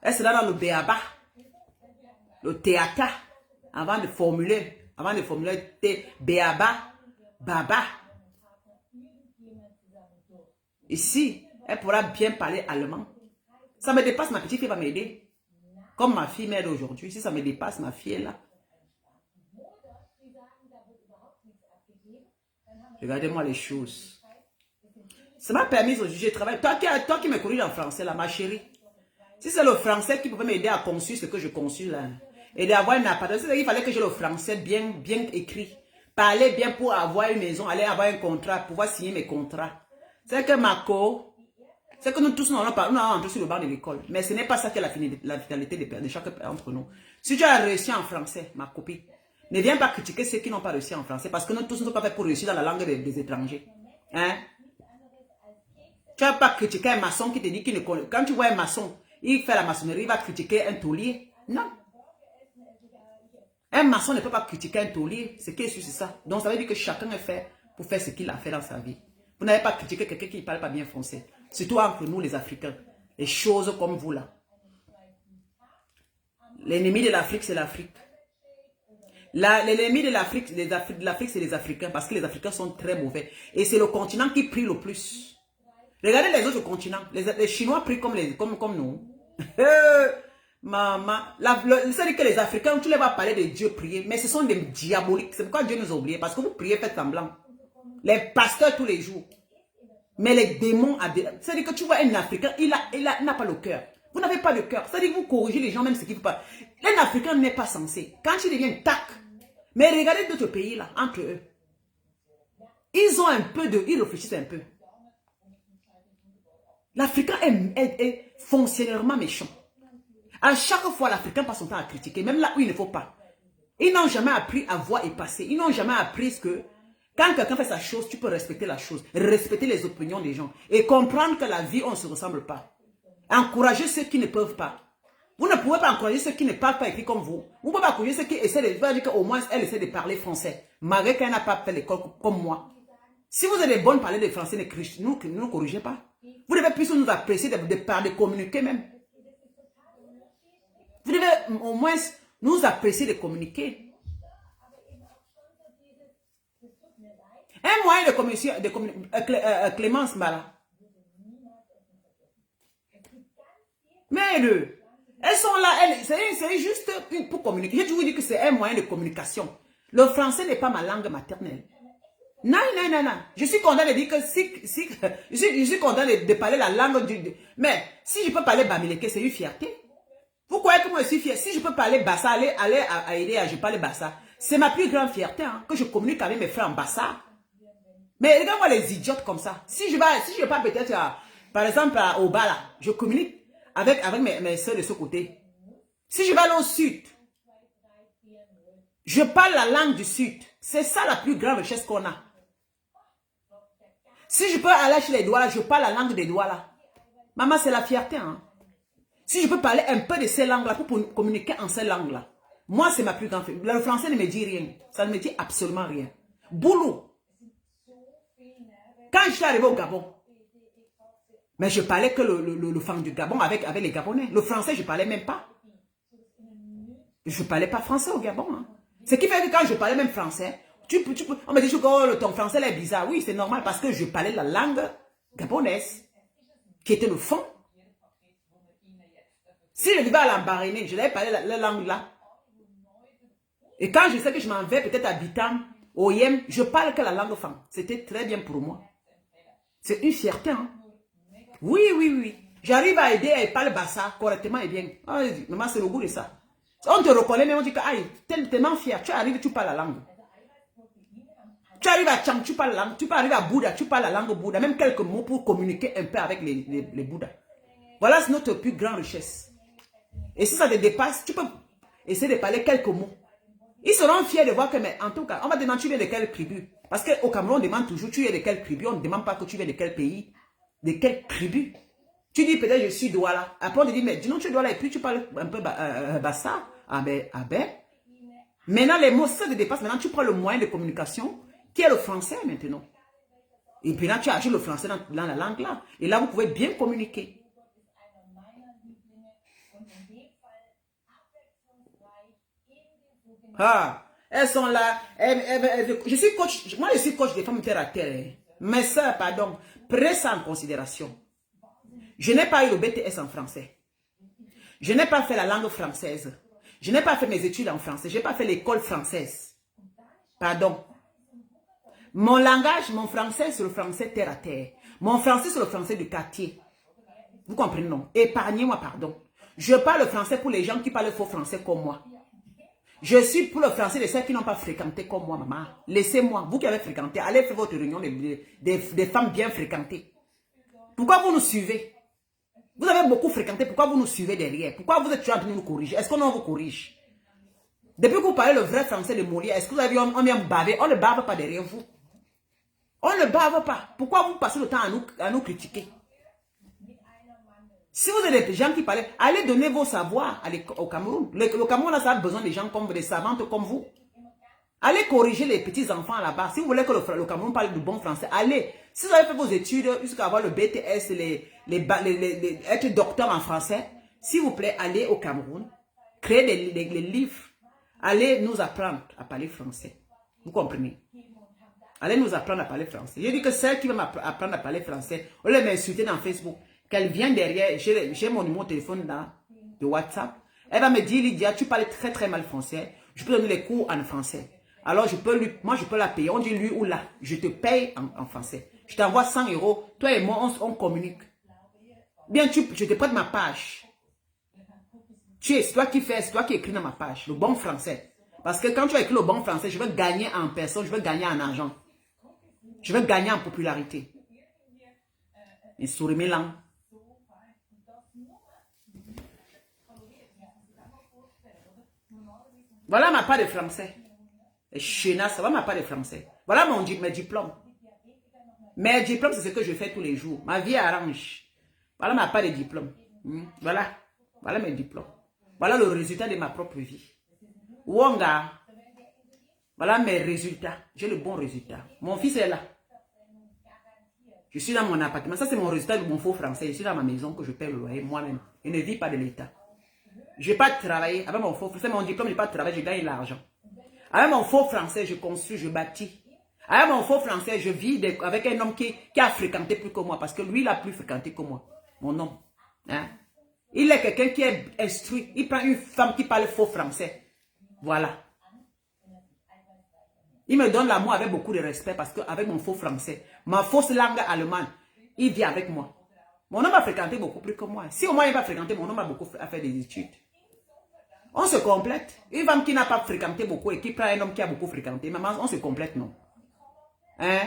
Elle sera dans le B, A, B. Le théâtre, avant de formuler T, B, A, B, Baba. Ici, elle pourra bien parler allemand. Ça me dépasse, ma petite fille va m'aider. Comme ma fille m'aide aujourd'hui. Si ça me dépasse, ma fille est là. Regardez-moi les choses. Ça m'a permis aujourd'hui, je travaille. Toi qui me corrige en français, là, ma chérie. Si c'est le français qui pouvait m'aider à conçu ce que je conçus là, et d'avoir une apparence, il fallait que j'ai le français bien écrit. Parler bien pour avoir une maison, aller avoir un contrat, pouvoir signer mes contrats. C'est que c'est que nous tous, nous allons entrer sur le banc de l'école. Mais ce n'est pas ça qui est la finalité de chaque entre nous. Si tu as réussi en français, ma copine, ne viens pas critiquer ceux qui n'ont pas réussi en français. Parce que nous tous ne sommes pas faits pour réussir dans la langue des étrangers. Hein? Tu ne vas pas critiquer un maçon qui te dit qu'il ne connaît. Quand tu vois un maçon, il fait la maçonnerie, il va critiquer un taulier. Non. Un maçon ne peut pas critiquer un taulier. Ce qui est sûr, c'est ça. Donc ça veut dire que chacun est fait pour faire ce qu'il a fait dans sa vie. Vous n'avez pas critiqué quelqu'un qui ne parle pas bien français. Surtout entre nous les Africains. Les choses comme vous là. L'ennemi de l'Afrique, c'est l'Afrique. L'ennemi de l'Afrique, c'est les Africains. Parce que les Africains sont très mauvais. Et c'est le continent qui prie le plus. Regardez les autres continents. Les Chinois prient comme nous. Maman. C'est-à-dire que les Africains, tu les vas parler de Dieu prier. Mais ce sont des diaboliques. C'est pourquoi Dieu nous a oubliés. Parce que vous priez, faites semblant. Les pasteurs tous les jours. Mais les démons, c'est-à-dire que tu vois un Africain, il n'a pas le cœur. Vous n'avez pas le cœur. C'est-à-dire que vous corrigez les gens, même ce qu'ils ne font pas. Un Africain n'est pas censé. Quand il devient tac, mais regardez d'autres pays là, entre eux. Ils ont un peu de... Ils réfléchissent un peu. L'Africain est foncièrement méchant. À chaque fois, l'Africain passe son temps à critiquer, même là où il ne faut pas. Ils n'ont jamais appris à voir et passer. Ils n'ont jamais appris ce que... Quand quelqu'un fait sa chose, tu peux respecter la chose. Respecter les opinions des gens. Et comprendre que la vie, on ne se ressemble pas. Encourager ceux qui ne peuvent pas. Vous ne pouvez pas encourager ceux qui ne parlent pas écrit comme vous. Vous ne pouvez pas encourager ceux qui essaient de... Vous dire qu'au moins, elle essaie de parler français. Malgré qu'elle n'a pas fait l'école comme moi. Si vous êtes bonne parler de français, ne corrigez pas. Vous devez plus nous apprécier de communiquer même. Vous devez au moins nous apprécier de communiquer. Un moyen de communication, Clémence Mbala. Mais elles sont là, c'est juste pour communiquer. Je vous dis que c'est un moyen de communication. Le français n'est pas ma langue maternelle. Non. Je suis content de dire que je suis content de parler la langue du... Mais si je peux parler Bamileke, c'est une fierté. Vous croyez que moi je suis fier? Si je peux parler Bassa, aller à aider à je parle Bassa, c'est ma plus grande fierté hein, que je communique avec mes frères en Bassa. Mais regardez-moi les idiotes comme ça. Si je pars peut-être, par exemple, au bas là, je communique avec mes soeurs de ce côté. Si je vais aller au sud, je parle la langue du sud. C'est ça la plus grande richesse qu'on a. Si je peux aller chez les Douala, je parle la langue des Douala. Maman, c'est la fierté. Hein? Si je peux parler un peu de ces langues-là pour communiquer en ces langues-là. Moi, c'est ma plus grande fierté. Le français ne me dit rien. Ça ne me dit absolument rien. Boulot. Quand je suis arrivé au Gabon, mais je parlais que le franc du Gabon avec les Gabonais. Le français, je ne parlais même pas. Je ne parlais pas français au Gabon. Hein. Ce qui fait que quand je parlais même français, on me dit que oh, ton français là est bizarre. Oui, c'est normal parce que je parlais la langue gabonaise, qui était le fond. Si je vivais à l'Ambaréné, je l'avais parlé la langue là. Et quand je sais que je m'en vais peut-être à Bitam, au Yem, je parle que la langue femme. C'était très bien pour moi. C'est une fierté. Hein? Oui, oui, oui. J'arrive à aider et parler Bassa correctement et bien. Ah, maman, c'est le goût de ça. On te reconnaît, mais on dit que aïe, tellement fier. Tu arrives, tu parles la langue. Tu arrives à Tchang, tu parles la langue. Tu peux arriver à Bouddha, tu parles la langue Bouddha. Même quelques mots pour communiquer un peu avec les Bouddhas. Voilà, c'est notre plus grande richesse. Et si ça te dépasse, tu peux essayer de parler quelques mots. Ils seront fiers de voir que, mais en tout cas, on va demander tu viens de quelle tribu. Parce qu'au Cameroun, on demande toujours tu viens de quelle tribu. On ne demande pas que tu viens de quel pays. De quelle tribu. Tu dis peut-être je suis Douala. Après on te dit, mais dis non, tu es Douala et puis tu parles un peu Bassa. Ah ben. Maintenant, les mots, ça te dépasse. Maintenant, tu prends le moyen de communication qui est le français maintenant. Et puis là, tu ajoutes le français dans la langue là. Et là, vous pouvez bien communiquer. Ah, elles sont là. Je suis coach. Moi, je suis coach des femmes terre à terre. Mes soeurs, pardon, prenez ça en considération. Je n'ai pas eu le BTS en français. Je n'ai pas fait la langue française. Je n'ai pas fait mes études en français. Je n'ai pas fait l'école française. Pardon. Mon langage, mon français, c'est le français terre à terre. Mon français, c'est le français du quartier. Vous comprenez, non? Épargnez-moi, pardon. Je parle le français pour les gens qui parlent faux français comme moi. Je suis pour le français de ceux qui n'ont pas fréquenté comme moi, maman. Laissez-moi, vous qui avez fréquenté, allez faire votre réunion des femmes bien fréquentées. Pourquoi vous nous suivez? Vous avez beaucoup fréquenté, pourquoi vous nous suivez derrière? Pourquoi vous êtes toujours en train de nous corriger? Est-ce qu'on vous corrige? Depuis que vous parlez le vrai français de Molière, est-ce que vous avez vu, on vient baver? On ne bave pas derrière vous. On ne bave pas. Pourquoi vous passez le temps à nous critiquer? Si vous êtes des gens qui parlent, allez donner vos savoirs au Cameroun. Le Cameroun a besoin des gens comme des savantes comme vous. Allez corriger les petits enfants là-bas. Si vous voulez que le Cameroun parle du bon français, allez. Si vous avez fait vos études jusqu'à avoir le BTS, être docteur en français, s'il vous plaît, allez au Cameroun, créez des livres. Allez nous apprendre à parler français. Vous comprenez? Allez nous apprendre à parler français. Je dis que celle qui va m'apprendre à parler français, on les m'insulter dans Facebook, qu'elle vient derrière, j'ai mon numéro de téléphone de WhatsApp. Elle va me dire, Lydia, tu parles très très mal français. Je peux donner les cours en français. Alors, moi, je peux la payer. On dit lui ou là. Je te paye en français. Je t'envoie 100 €. Toi et moi, on communique. Bien, je te prête ma page. C'est toi qui fais, c'est toi qui écris dans ma page. Le bon français. Parce que quand tu as écrit le bon français, je vais gagner en personne, je vais gagner en argent. Je vais gagner en popularité. Et souris mes langues. Voilà ma part de français. Et chenasse, voilà ma part de français. Voilà mes diplômes. Mes diplômes, c'est ce que je fais tous les jours. Ma vie arrange. Voilà ma part de diplômes. Voilà. Voilà mes diplômes. Voilà le résultat de ma propre vie. Wonga. Voilà mes résultats. J'ai le bon résultat. Mon fils est là. Je suis dans mon appartement. Ça, c'est mon résultat de mon faux français. Je suis dans ma maison que je paie le loyer moi-même. Je ne vis pas de l'État. Je n'ai pas travaillé. Avec mon faux français, mon diplôme, je n'ai pas travaillé. Je gagne l'argent. Avec mon faux français, je construis, je bâtis. Avec mon faux français, je vis avec un homme qui a fréquenté plus que moi. Parce que lui, il a plus fréquenté que moi. Mon homme. Hein? Il est quelqu'un qui est instruit. Il prend une femme qui parle faux français. Voilà. Il me donne l'amour avec beaucoup de respect parce qu'avec mon faux français, ma fausse langue allemande, il vit avec moi. Mon homme a fréquenté beaucoup plus que moi. Si au moins il va fréquenter, mon homme a beaucoup à faire des études. On se complète. Une femme qui n'a pas fréquenté beaucoup et qui prend un homme qui a beaucoup fréquenté, maman, on se complète, non? Hein?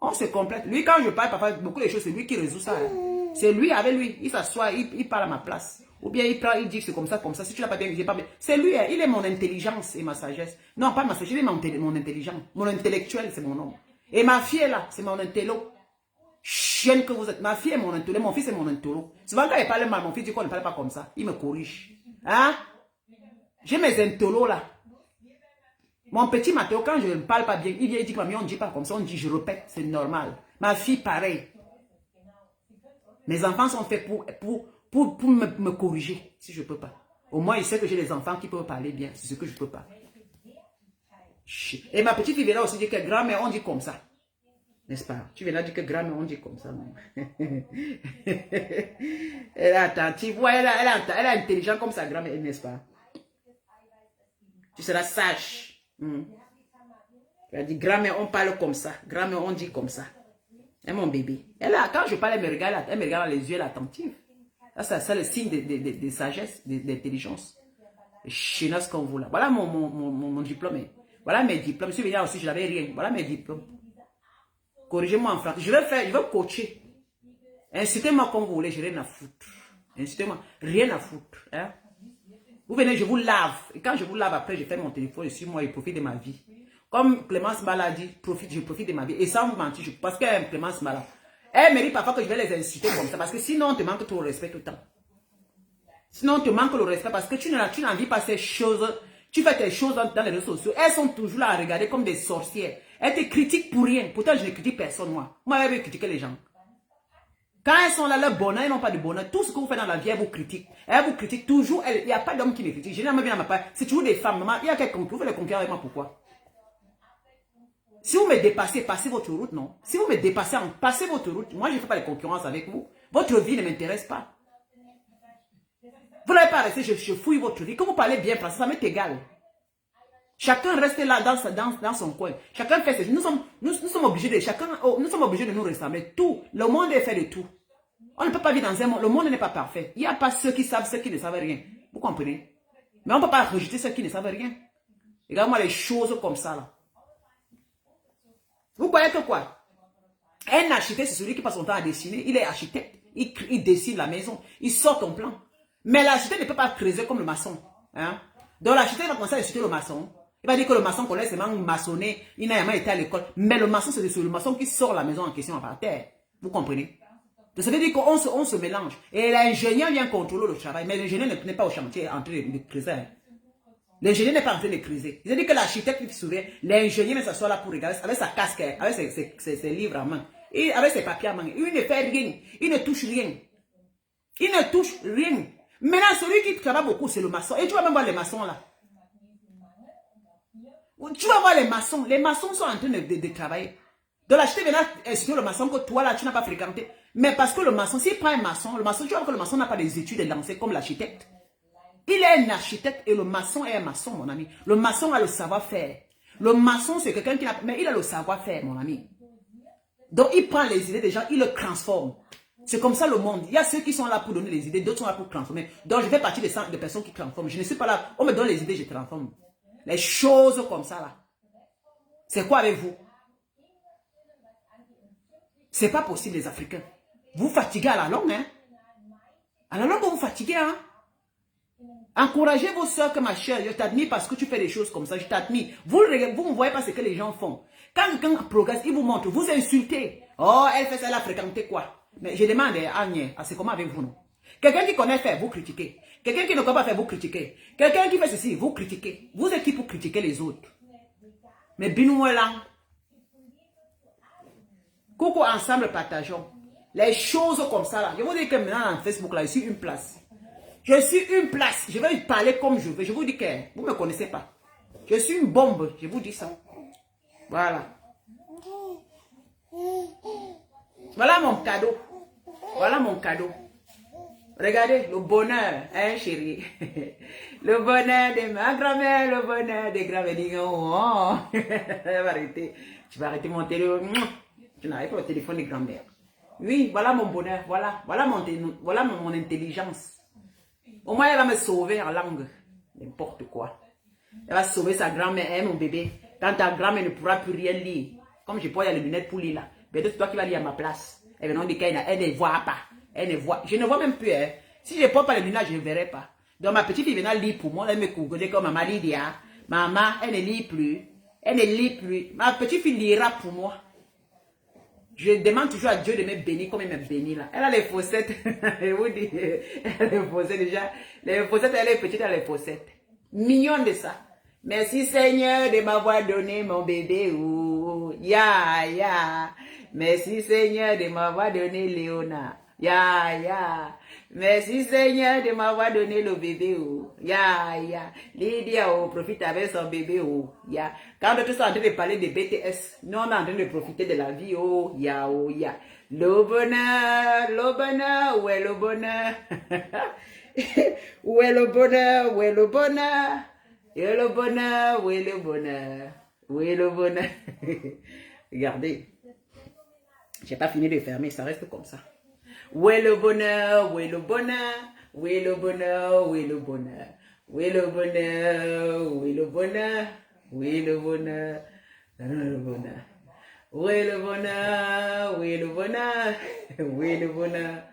On se complète. Lui, quand je parle, papa, beaucoup de choses, c'est lui qui résout ça. Hein. C'est lui, avec lui. Il s'assoit, il parle à ma place. Ou bien il prend, il dit que c'est comme ça, comme ça. Si tu n'as pas bien, j'ai pas bien. C'est lui, hein. Il est mon intelligence et ma sagesse. Non, pas ma sagesse, il est mon intelligence. Mon intellectuel, c'est mon nom. Et ma fille, là, c'est mon intello. Chienne que vous êtes. Ma fille est mon intello, mon fils est mon intello. Souvent, quand il parle mal, mon fils dit qu'on ne parle pas comme ça. Il me corrige. Hein? J'ai mes intellos, là. Mon petit Mathéo, quand je ne parle pas bien, il vient, il dit que mamie, on ne dit pas comme ça, on dit je répète, c'est normal. Ma fille, pareil. Mes enfants sont faits pour me corriger, si je ne peux pas. Au moins, il sait que j'ai des enfants qui peuvent parler bien, c'est ce que je ne peux pas. Et ma petite fille là aussi dit que grand-mère, on dit comme ça. N'est-ce pas? Tu viens là dire que grand-mère, on dit comme ça, non? Elle est attentive, ouais, elle est intelligente comme sa grand-mère, n'est-ce pas? Tu seras sage. Elle a dit, grand-mère, on parle comme ça. Grand-mère, on dit comme ça. Et mon bébé. Elle a, quand je parle, elle me regarde dans les yeux, elle est attentive. Ça, c'est le signe de sagesse, d'intelligence. Chinoise comme vous là. Voilà mon diplôme. Voilà mes diplômes. Si je venais aussi, je n'avais rien. Voilà mes diplômes. Corrigez-moi en français. Je vais coacher. Incitez-moi comme vous voulez, j'ai rien à foutre. Incitez-moi, rien à foutre. Hein? Vous venez, je vous lave. Et quand je vous lave, après, je fais mon téléphone sur moi et profite de ma vie. Comme Clémence Mala dit, je profite de ma vie. Et sans vous mentir, parce qu'elle Clémence Mala, elle mérite parfois que je vais les inciter comme ça. Parce que sinon, on te manque trop le respect tout le temps. Sinon, on te manque le respect parce que tu n'en vis pas ces choses. Tu fais tes choses dans les réseaux sociaux. Elles sont toujours là à regarder comme des sorcières. Elles te critiquent pour rien. Pourtant, je ne critique personne, moi. Moi, je vais critiquer les gens. Quand elles sont là, leur bonheur, elles n'ont pas de bonheur. Tout ce que vous faites dans la vie, elles vous critiquent. Elles vous critiquent toujours. Il n'y a pas d'homme qui me critique. Généralement, bien à ma part, c'est toujours des femmes. Maman, il y a quelqu'un qui vous fait les concurrents avec moi. Pourquoi? Si vous me dépassez, passez votre route, non? Si vous me dépassez, passez votre route. Moi, je ne fais pas de concurrence avec vous. Votre vie ne m'intéresse pas. Vous n'avez pas à rester, je fouille votre vie. Quand vous parlez bien français, ça m'est égal. Chacun reste là dans son coin. Chacun fait ses choses. Nous sommes obligés de nous ressembler. Tout. Le monde est fait de tout. On ne peut pas vivre dans un monde. Le monde n'est pas parfait. Il n'y a pas ceux qui savent, ceux qui ne savent rien. Vous comprenez? Mais on ne peut pas rejeter ceux qui ne savent rien. Regarde-moi les choses comme ça là. Vous croyez que quoi? Un architecte, c'est celui qui passe son temps à dessiner. Il est architecte. Il dessine la maison. Il sort ton plan. Mais l'architecte ne peut pas creuser comme le maçon. Hein? Donc l'architecte va commencer à insulter le maçon. Il va dire que le maçon connaît seulement maçonner. Il n'a jamais été à l'école. Mais le maçon, c'est le maçon qui sort la maison en question par terre. Vous comprenez? Donc ça veut dire qu'on se mélange. Et l'ingénieur vient contrôler le travail. Mais l'ingénieur n'est pas au chantier en train de creuser. L'ingénieur n'est pas en train de creuser. Il a dit que l'architecte qui souvient, l'ingénieur ne s'assoit là pour regarder avec sa casque, avec ses livres en main, et avec ses papiers en main. Il ne fait rien. Il ne touche rien. Il ne touche rien. Maintenant, celui qui travaille beaucoup, c'est le maçon. Et tu vas même voir les maçons là. Tu vas voir les maçons. Les maçons sont en train de travailler. Donc l'architecte vient insulter le maçon que toi là, tu n'as pas fréquenté. Mais parce que le maçon, s'il prend un maçon, tu vois que le maçon n'a pas des études lancées comme l'architecte. Il est un architecte et le maçon est un maçon, mon ami. Le maçon a le savoir-faire. Le maçon, c'est quelqu'un qui n'a... Mais il a le savoir-faire, mon ami. Donc, il prend les idées des gens, il le transforme. C'est comme ça le monde. Il y a ceux qui sont là pour donner les idées, d'autres sont là pour transformer. Donc, je fais partie des personnes qui transforment. Je ne suis pas là. On me donne les idées, je transforme. Les choses comme ça, là. C'est quoi avec vous? C'est pas possible, les Africains. Vous fatiguez à la longue, hein? À la longue, vous fatiguez, hein? Encouragez vos soeurs que ma chère, je t'admire parce que tu fais des choses comme ça, je t'admire. Vous ne voyez pas ce que les gens font. Quand quelqu'un progresse, il vous montre, vous insultez. Oh, elle fait ça, elle a fréquenté quoi? Mais je demande à Agnès, c'est comment avec vous, non? Quelqu'un qui connaît faire, vous critiquez. Quelqu'un qui ne connaît pas faire, vous critiquez. Quelqu'un qui fait ceci, vous critiquez. Vous êtes qui pour critiquer les autres? Mais binou là. Coucou, ensemble, partageons. Les choses comme ça là. Je vous dis que maintenant, en Facebook là, je suis une place. Je suis une place. Je vais parler comme je veux. Je vous dis que vous ne me connaissez pas. Je suis une bombe. Je vous dis ça. Voilà. Voilà mon cadeau. Voilà mon cadeau. Regardez le bonheur, hein chérie. Le bonheur de ma grand-mère, le bonheur des grands-mères. Oh. Tu vas arrêter mon téléphone. Tu n'arrives pas au téléphone des grand-mères. Oui, voilà mon bonheur. Voilà mon intelligence. Au moins, elle va me sauver en langue. N'importe quoi. Elle va sauver sa grand-mère, hein, mon bébé. Quand ta grand-mère ne pourra plus rien lire. Comme je porte les lunettes pour lire là. Mais c'est toi qui vas lire à ma place. Et maintenant, elle ne voit pas. Elle ne voit. Je ne vois même plus. Hein. Si je ne porte pas les lunettes, je ne verrai pas. Donc ma petite fille venant lire pour moi. Elle me couvre comme maman Lydia. Maman, elle ne lit plus. Elle ne lit plus. Ma petite fille lira pour moi. Je demande toujours à Dieu de me bénir comme il me bénit là. Elle a les fossettes. Je vous dis, elle a les fossettes déjà. Les fossettes, elle est petite, elle a les fossettes. Mignonne de ça. Merci Seigneur de m'avoir donné mon bébé. Oh, ya, ya. Merci Seigneur de m'avoir donné Léona. Ya, ya. Merci Seigneur de m'avoir donné le bébé. Oh, ya, ya. Lydia, oh, profite avec son bébé. Oh, ya. Quand nous sommes en train de parler de BTS, nous on est en train de profiter de la vie. Oh, ya, oh, ya. Le bonheur, où est le bonheur? Où est le bonheur? Où est le bonheur? Et le bonheur, où est le bonheur? Où est le bonheur? Regardez. J'ai pas fini de fermer, ça reste comme ça. Où est le bonheur? Où est le bonheur? Où est le bonheur? Où est le bonheur? Où est le bonheur? Où est le bonheur? Où est le bonheur? Le bonheur. Où est le bonheur? Où est le bonheur? Où est le bonheur?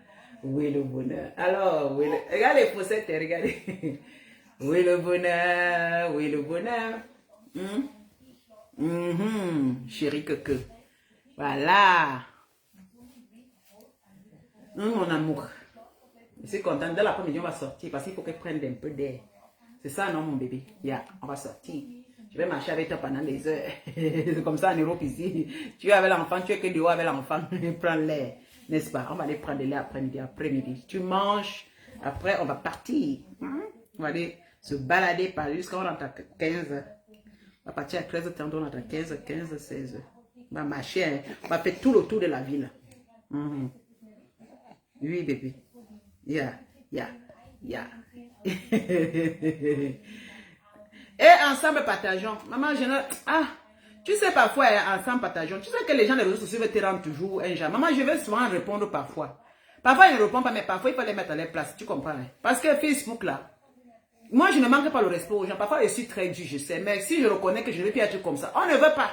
Où est le bonheur? Alors, où est le... Regardez les fossettes, regardez. Où est le bonheur? Où est le bonheur? Chérie que. Voilà. Mon amour. Je suis contente. Dès l'après-midi, on va sortir parce qu'il faut qu'elle prenne un peu d'air. C'est ça, non, mon bébé? Yeah, on va sortir. Je vais marcher avec toi pendant des heures. C'est comme ça en Europe ici. Tu es avec l'enfant, tu es que dehors avec l'enfant. Prends l'air. N'est-ce pas? On va aller prendre de l'air après-midi. Tu manges. Après, on va partir. On va aller se balader par jusqu'à on entre 15. On va partir à 13h30, on entre 15, 16h. On va marcher. Hein. On va faire tout le tour de la ville. Oui, bébé. Ya. Et ensemble, partageons. Maman, je ne... Ah, tu sais parfois, ensemble, partageons. Tu sais que les gens des réseaux sociaux veulent te rendre toujours un genre. Maman, je vais souvent répondre parfois. Parfois, ils ne répondent pas, mais parfois, il faut les mettre à leur place. Tu comprends? Hein? Parce que Facebook, là, moi, je ne manque pas le respect aux gens. Parfois, je suis très dur, je sais. Mais si je reconnais que je ne veux plus être comme ça, on ne veut pas.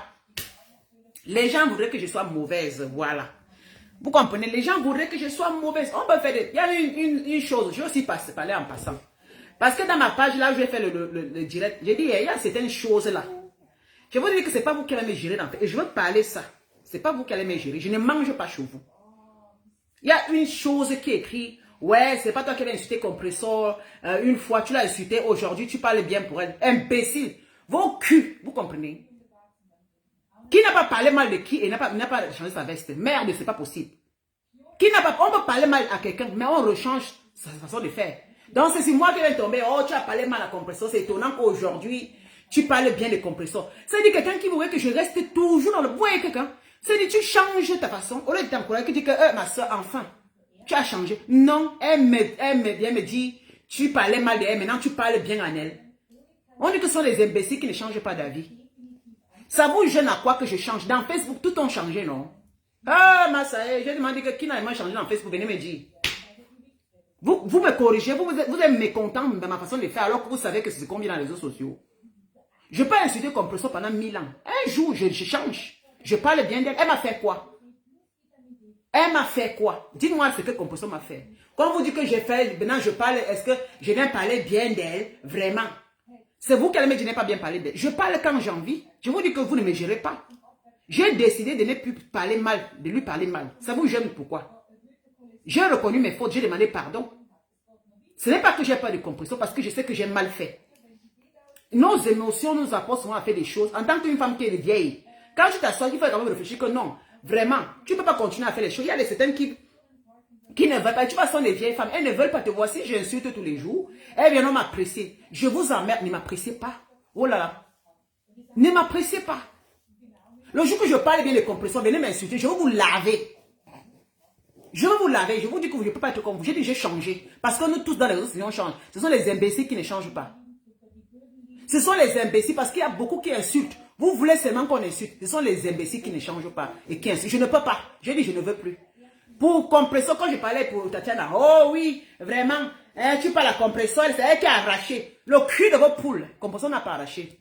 Les gens voudraient que je sois mauvaise, voilà. Vous comprenez? Les gens voudraient que je sois mauvaise. On peut faire des... Il y a une chose, je vais aussi parler en passant. Parce que dans ma page, là, je vais faire le direct. J'ai dit, il y a certaines choses là. Je vous dis que ce n'est pas vous qui allez me gérer dans fait. Et je veux parler ça. Ce n'est pas vous qui allez me gérer. Je ne mange pas chez vous. Il y a une chose qui est écrite. Ouais, c'est pas toi qui as insulté Compressor. Une fois, tu l'as insulté. Aujourd'hui, tu parles bien pour elle. Imbécile. Vos culs. Vous comprenez? Qui n'a pas parlé mal de qui et n'a pas changé sa veste? Merde, c'est pas possible. Qui n'a pas... On peut parler mal à quelqu'un, mais on rechange sa façon de faire. Donc, c'est moi qui vais tomber. Oh, tu as parlé mal à Compressor. C'est étonnant qu'aujourd'hui, tu parles bien de Compressor. C'est-à-dire quelqu'un qui voudrait que je reste toujours dans le bois avec quelqu'un. C'est-à-dire tu changes ta façon. Au lieu de t'encourager, tu dis que ma soeur, enfin, tu as changé. Non, elle me dit, tu parlais mal d'elle, maintenant tu parles bien en elle. On dit que ce sont les imbéciles qui ne changent pas d'avis. Ça vous gêne à quoi que je change? Dans Facebook, tout a changé, non? Ah, Massaé, j'ai demandé que qui n'a jamais changé dans Facebook, venez me dire. Vous me corrigez, vous êtes mécontent de ma façon de faire alors que vous savez que c'est combien dans les réseaux sociaux. Je peux insulter Compressor pendant 1000 ans. Un jour, je change. Je parle bien d'elle. Elle m'a fait quoi? Elle m'a fait quoi? Dites-moi ce que Compressor m'a fait. Quand vous dites que j'ai fait, maintenant je parle, est-ce que je viens parler bien d'elle? Vraiment. C'est vous qui allez me dire, je n'ai pas bien parlé d'elle. Je parle quand j'ai envie. Je vous dis que vous ne me gérez pas. J'ai décidé de ne plus parler mal, de lui parler mal. Ça vous gêne pourquoi? J'ai reconnu mes fautes, j'ai demandé pardon. Ce n'est pas que j'ai pas de Compressor parce que je sais que j'ai mal fait. Nos émotions nous apportent souvent à faire des choses. En tant qu'une femme qui est vieille, quand tu t'assois, il faut quand même réfléchir que non, vraiment, tu ne peux pas continuer à faire les choses. Il y a certaines qui ne veulent pas. Tu vois, ce sont des vieilles femmes, elles ne veulent pas te voir. Si j'insulte tous les jours, elles viennent m'apprécier. Je vous emmerde, ne m'appréciez pas. Oh là là. Ne m'appréciez pas. Le jour que je parle bien de Compressor, venez m'insulter, je vais vous laver. Je vais vous laver, je vous dis que je ne peux pas être comme vous. J'ai dit, j'ai changé. Parce que nous tous dans les réseaux sociaux, on change. Ce sont les imbéciles qui ne changent pas. Ce sont les imbéciles parce qu'il y a beaucoup qui insultent. Vous voulez seulement qu'on insulte. Ce sont les imbéciles qui ne changent pas et qui insultent. Je ne peux pas. J'ai dit, je ne veux plus. Pour Compressor, quand je parlais pour Tatiana, oh oui, vraiment, Tu parles à compresseur, c'est elle qui a arraché. Le cul de vos poules, le compresseur n'a pas arraché.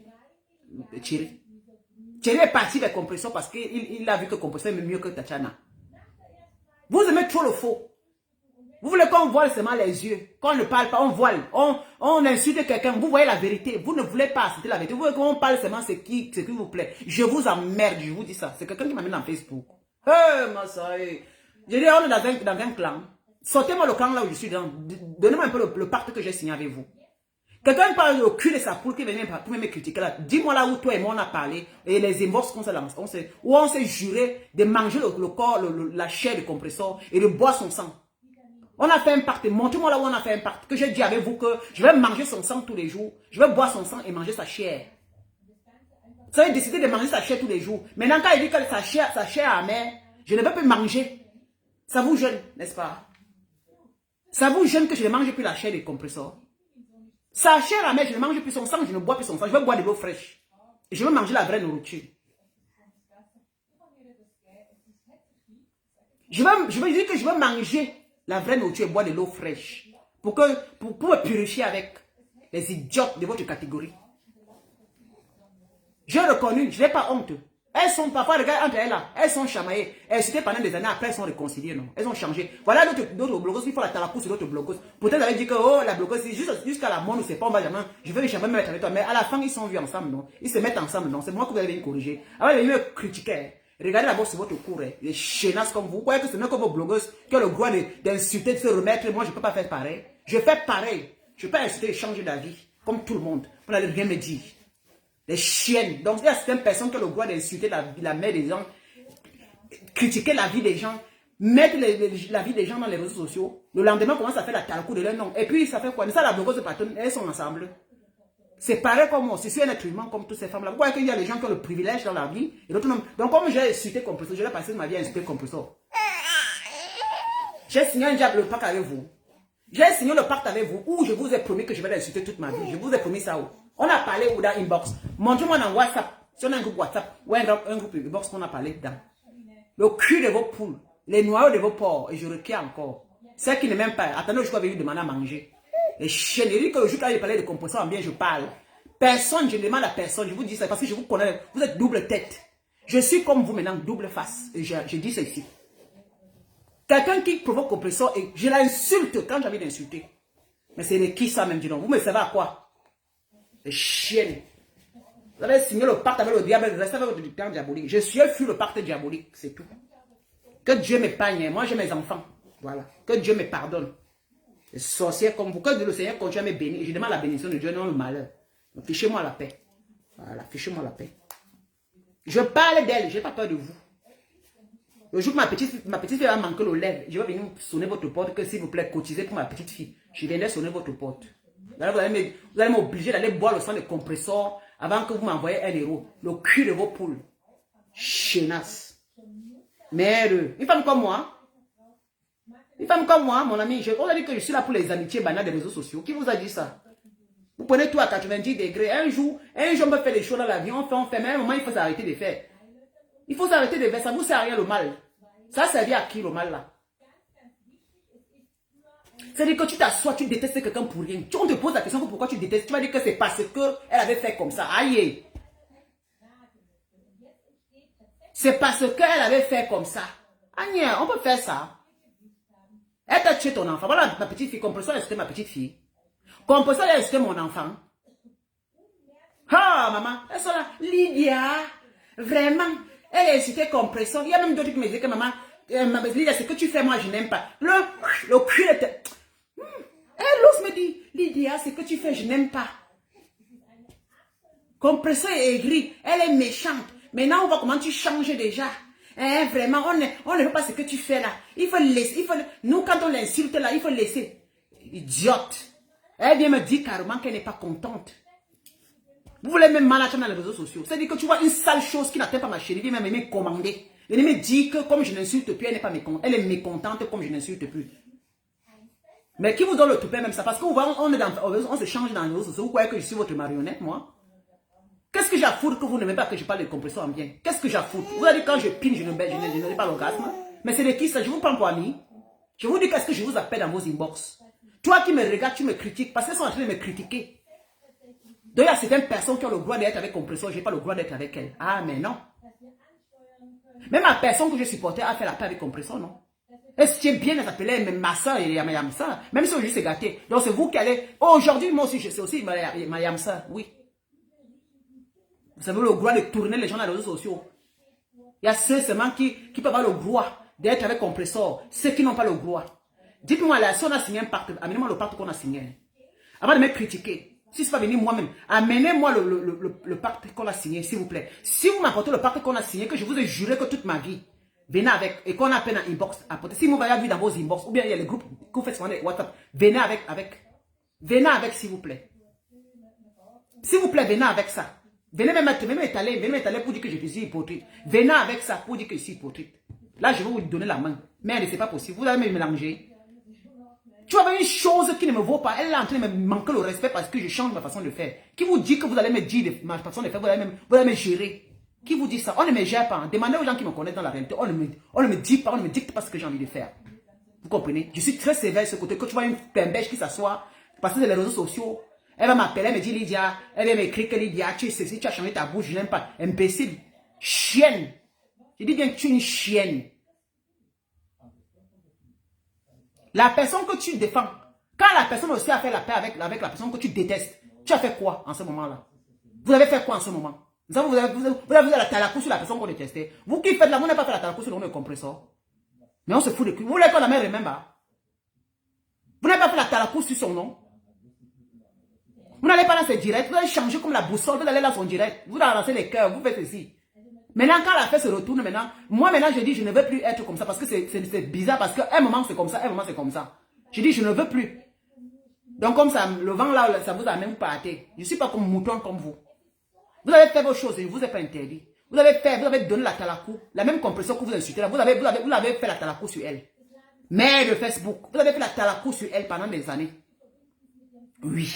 Thierry. Thierry est parti vers le compresseur parce qu'il a vu que le compresseur est mieux que Tatiana. Vous aimez trop le faux. Vous voulez qu'on voile seulement les yeux. Quand on ne parle pas, on voile. On insulte quelqu'un. Vous voyez la vérité. Vous ne voulez pas accepter la vérité. Vous voulez qu'on parle seulement ce qui vous plaît. Je vous emmerde, je vous dis ça. C'est quelqu'un qui m'a mis dans Facebook. Ma soeur. Je dis, on est dans un clan. Sortez-moi le clan là où je suis dans. Donnez-moi un peu le pacte que j'ai signé avec vous. Quelqu'un parle au cul de sa poule qui vient pour me critiquer là. Dis-moi là où toi et moi on a parlé. Et les inbox qu'on s'est lancé. Où on s'est juré de manger le corps, la chair du compresseur et de boire son sang. On a fait un pacte. Montrez-moi là où on a fait un pacte. Que j'ai dit avec vous que je vais manger son sang tous les jours. Je vais boire son sang et manger sa chair. Vous avez décidé de manger sa chair tous les jours. Maintenant, quand il dit que sa chair amère, je ne veux plus manger. Ça vous gêne, n'est-ce pas? Ça vous gêne que je ne mange plus la chair des compresseurs? Sa chair amère, je ne mange plus son sang, je ne bois plus son sang. Je vais boire de l'eau fraîche. Et je vais manger la vraie nourriture. Je vais dire que je vais manger la vraie nourriture et boire de l'eau fraîche. Pour me purifier avec les idiotes de votre catégorie. J'ai reconnu, je n'ai pas honte. Elles sont, parfois, regarde entre elles là, elles sont chamaillées. Elles étaient pendant des années, après elles sont réconciliées, non. Elles ont changé. Voilà d'autres blogueuses qui font la talakou sur d'autres blogueuses. Peut-être elles disent que, oh, la blogueuse, jusqu'à la mort, nous ne sait pas, on va jamais, je vais jamais me mettre avec toi. Mais à la fin, ils sont vus ensemble, non. Ils se mettent ensemble, non. C'est moi que vous allez venir corriger. Alors, ils me critiquer. Regardez d'abord sur votre cours, les chenasses comme vous. Vous croyez que ce n'est que vos blogueuses qui ont le droit d'insulter, de se remettre. Moi, je ne peux pas faire pareil. Je fais pareil. Je peux insulter et changer d'avis, comme tout le monde. Vous n'allez rien me dire. Les chiennes. Donc, il y a certaines personnes qui ont le droit d'insulter la mère des gens, critiquer la vie des gens, mettre la vie des gens dans les réseaux sociaux. Le lendemain, on commence à faire la talcou de leur nom. Et puis, ça fait quoi? Mais ça, la blogueuse patronne, elles sont ensemble. C'est pareil comme moi. Je suis un être humain comme toutes ces femmes-là. Vous voyez qu'il y a des gens qui ont le privilège dans la vie et d'autres non. Donc, comme j'ai insulté compresseur, je vais passer ma vie à insulter compresseur. J'ai signé le pacte avec vous. J'ai signé le pacte avec vous où je vous ai promis que je vais l'insulter toute ma vie. Je vous ai promis ça où? On a parlé ou dans inbox. Montrez-moi dans WhatsApp. Si on a un groupe WhatsApp ou un groupe inbox qu'on a parlé dedans. Le cul de vos poules, les noyaux de vos porcs, et je requiers encore. Ceux qui ne m'aiment pas, attendez, je vais lui demander à manger. Les chiens, il dit que le jour quand il parlait de compresseur, bien je parle. Personne, je ne demande à personne, je vous dis ça parce que je vous connais, vous êtes double tête. Je suis comme vous maintenant, double face. Et je dis ceci. Quelqu'un qui provoque compresseur, et je l'insulte quand j'ai envie d'insulter. Mais c'est de qui ça même, dis donc? Vous me savez à quoi? Les chiennes. Vous avez signé le pacte avec le diable, restez avec votre dictateur diabolique. Je suis fui le pacte diabolique, c'est tout. Que Dieu m'épargne, moi j'ai mes enfants. Voilà. Que Dieu me pardonne. Les sorciers comme vous, que le Seigneur continue à me bénir. Je demande la bénédiction de Dieu, non le malheur. Fichez-moi la paix. Voilà, fichez-moi la paix. Je parle d'elle, je n'ai pas peur de vous. Le jour que ma petite fille va manquer le lait, je vais venir sonner votre porte, que s'il vous plaît, cotisez pour ma petite fille. Je viendrai sonner votre porte. Vous allez m'obliger d'aller boire le sang de compresseur avant que vous m'envoyez un héros. Le cul de vos poules. Chenasse. Merde. Une femme comme moi. Une femme comme moi, mon ami. On a dit que je suis là pour les amitiés banales des réseaux sociaux. Qui vous a dit ça? Vous prenez tout à 90 degrés. Un jour, on me fait les choses dans la vie. On fait. Mais à un moment, il faut s'arrêter de faire. Il faut s'arrêter de faire. Ça vous sert à rien le mal. Ça servait à qui le mal là? C'est-à-dire que tu t'assois, tu détestes quelqu'un pour rien. On te pose la question pourquoi tu détestes. Tu vas dire que c'est parce qu'elle avait fait comme ça. Aïe! C'est parce qu'elle avait fait comme ça. Aïe, on peut faire ça. Elle t'a tué ton enfant. Voilà ma petite fille. Compresseur, elle a insulté ma petite fille. Compresseur, elle a insulté mon enfant. Ah, maman, elles sont là. Lydia, vraiment, elle a insulté Compresseur. Il y a même d'autres qui me disent que maman, Lydia, ce que tu fais, moi, je n'aime pas. Le cul était... Elle ose me dit, Lydia, ce que tu fais, je n'aime pas. Compresseur est aigri, elle est méchante. Maintenant, on voit comment tu changes déjà. Hein, vraiment, on ne veut pas ce que tu fais là. Il faut laisser. Nous, quand on l'insulte là, il faut laisser. Idiote. Elle vient me dire carrément qu'elle n'est pas contente. Vous voulez même manager dans les réseaux sociaux. C'est-à-dire que tu vois une sale chose qui n'atteint pas ma chérie, elle vient me commander. Elle me dit que comme je n'insulte plus, elle est mécontente comme je n'insulte plus. Mais qui vous donne le toupet même ça? Parce qu'on se change dans les réseaux sociaux. Vous croyez que je suis votre marionnette, moi? Qu'est-ce que j'ai à foutre que vous n'aimez pas que je parle de compresseur en bien? Qu'est-ce que j'ai à foutre? Vous allez dire quand je pine, je n'ai pas l'orgasme. Mais c'est de qui ça? Je vous prends pour ami. Je vous dis qu'est-ce que je vous appelle dans vos inbox. Toi qui me regardes, tu me critiques parce qu'elles sont en train de me critiquer. Donc il y a certaines personnes qui ont le droit d'être avec compresseur, je n'ai pas le droit d'être avec elles. Ah, mais non. Même la personne que je supportais a fait la paix avec compresseur, non? Est-ce que bien s'appelait même ma soeur et ma yamsa? Même si aujourd'hui c'est gâté. Donc c'est vous qui allez. Aujourd'hui, moi aussi, je sais aussi ma yamsa, oui. Vous avez le droit de tourner les gens dans les réseaux sociaux. Il y a ceux seulement qui peuvent avoir le droit d'être avec compresseur. Ceux qui n'ont pas le droit. Dites-moi là, si on a signé un pacte, amenez-moi le pacte qu'on a signé. Avant de me critiquer, si ce n'est pas venir moi-même, amenez-moi le pacte qu'on a signé, s'il vous plaît. Si vous m'apportez le pacte qu'on a signé, que je vous ai juré que toute ma vie, venez avec, et qu'on a peine en inbox, apportez. Si vous voyez vu dans vos inbox, ou bien il y a les groupes que vous faites sur WhatsApp, venez avec, s'il vous plaît. S'il vous plaît, venez avec ça. Venez m'étaler pour dire que je suis hypocrite. Venez avec ça pour dire que je suis hypocrite. Là, je vais vous donner la main. Merde, c'est pas possible. Vous allez me mélanger. Tu vois une chose qui ne me vaut pas. Elle est en train de me manquer le respect parce que je change ma façon de faire. Qui vous dit que vous allez me dire ma façon de faire, vous allez me gérer. Qui vous dit ça? On ne me gère pas. Demandez aux gens qui me connaissent dans la réalité. On ne me dit pas, on ne me dicte pas ce que j'ai envie de faire. Vous comprenez? Je suis très sévère de ce côté. Quand tu vois une pembèche qui s'assoit, parce que c'est les réseaux sociaux, elle va m'appeler, elle me dit Lydia, elle va m'écrire que Lydia, tu sais, si tu as changé ta bouche, je n'aime pas. Imbécile. Chienne. Je dis bien que tu es une chienne. La personne que tu défends, quand la personne aussi a fait la paix avec la personne que tu détestes, tu as fait quoi en ce moment-là? Vous avez fait quoi en ce moment? Vous avez fait la talakou sur la personne qu'on détestait. Vous qui faites là, vous n'avez pas fait la talakou sur le nom de compresseur. Mais on se fout de cul. Vous voulez qu'on la mère remember? Vous n'avez pas fait la talakou sur son nom. Vous n'allez pas dans ses directs. Vous allez changer comme la boussole. Vous allez dans son direct. Vous allez lancer les cœurs. Vous faites ceci. Maintenant, quand la fête se retourne, moi maintenant je dis je ne veux plus être comme ça parce que c'est bizarre parce qu'à un moment c'est comme ça, un moment c'est comme ça. Je dis je ne veux plus. Donc comme ça, le vent là, ça vous a même pas hâté. Je ne suis pas comme mouton comme vous. Vous avez fait vos choses et je ne vous ai pas interdit. Vous avez donné la talakou, la même compression que vous insultez là. Vous avez fait la talakou sur elle. Mère de Facebook, vous avez fait la talakou sur elle pendant des années. Oui.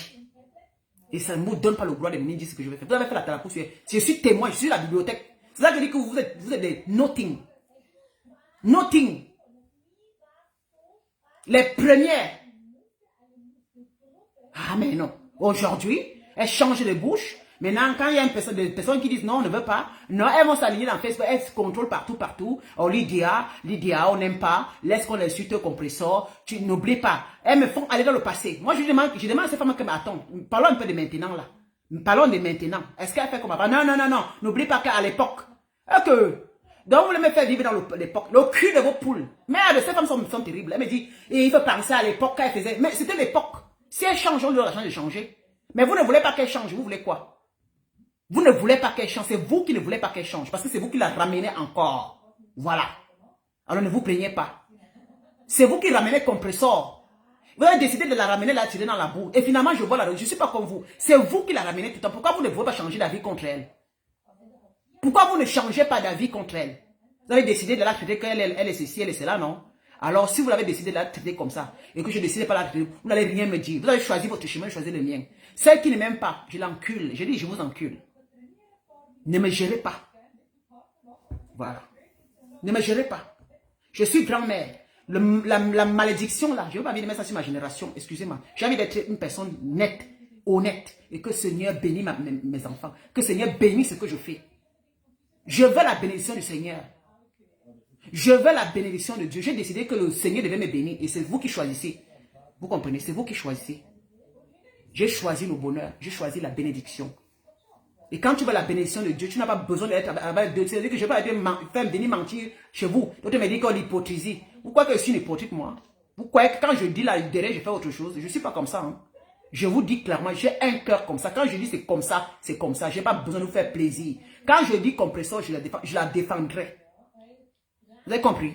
Et ça ne vous donne pas le droit de me dire ce que je vais faire. Vous avez fait la talakou sur elle. Je suis témoin, je suis la bibliothèque. C'est ça que je dis que vous êtes des nothing. Nothing. Les premières. Ah mais non. Aujourd'hui, elles changent de bouche. Maintenant, quand il y a des personnes qui disent non, on ne veut pas. Non, elles vont s'aligner dans Facebook. Elles se contrôlent partout. Oh Lydia, on n'aime pas. Laisse qu'on insulte au compresseur. Tu n'oublies pas. Elles me font aller dans le passé. Moi, je demande à ces femmes que, attends, parlons un peu de maintenant là. Parlons de maintenant. Est-ce qu'elle fait comme avant? Non. N'oublie pas qu'à l'époque. Donc, vous voulez me faire vivre dans l'époque. Le cul de vos poules. Merde, ces femmes sont terribles. Elle me dit, il faut penser à l'époque qu'elle faisait. Mais c'était l'époque. Si elle change, on lui a la chance de changer. Mais vous ne voulez pas qu'elle change. Vous voulez quoi? Vous ne voulez pas qu'elle change. C'est vous qui ne voulez pas qu'elle change. Parce que c'est vous qui la ramenez encore. Voilà. Alors ne vous plaignez pas. C'est vous qui ramenez compresseur. Vous avez décidé de la ramener, la tirer dans la boue. Et finalement, je vois la... Je ne suis pas comme vous. C'est vous qui la ramenez tout le temps. Pourquoi vous ne voulez pas changer d'avis contre elle? Pourquoi vous ne changez pas d'avis contre elle? Vous avez décidé de la traiter qu'elle est ceci, elle est cela, non? Alors, si vous l'avez décidé de la traiter comme ça, et que je décide pas de la traiter, vous n'allez rien me dire. Vous avez choisi votre chemin, choisi le mien. Celle qui ne m'aime pas, je l'encule. Je dis, je vous encule. Ne me gérez pas. Voilà. Ne me gérez pas. Je suis grand-mère. La malédiction là, je n'ai pas envie de mettre ça sur ma génération, excusez-moi. J'ai envie d'être une personne nette, honnête, et que le Seigneur bénisse mes enfants. Que le Seigneur bénisse ce que je fais. Je veux la bénédiction du Seigneur. Je veux la bénédiction de Dieu. J'ai décidé que le Seigneur devait me bénir. Et c'est vous qui choisissez. Vous comprenez? C'est vous qui choisissez. J'ai choisi le bonheur. J'ai choisi la bénédiction. Et quand tu veux la bénédiction de Dieu, tu n'as pas besoin d'être avec Dieu. C'est-à-dire que je ne vais pas faire venir mentir chez vous. D'autres me disent qu'on l'hypocrisie. Vous croyez que je suis une hypocrite, moi? Vous croyez que quand je dis là, derrière, je fais autre chose? Je ne suis pas comme ça. Hein? Je vous dis clairement, j'ai un cœur comme ça. Quand je dis c'est comme ça, c'est comme ça. Je n'ai pas besoin de vous faire plaisir. Quand je dis compresseur, je la défendrai. Vous avez compris?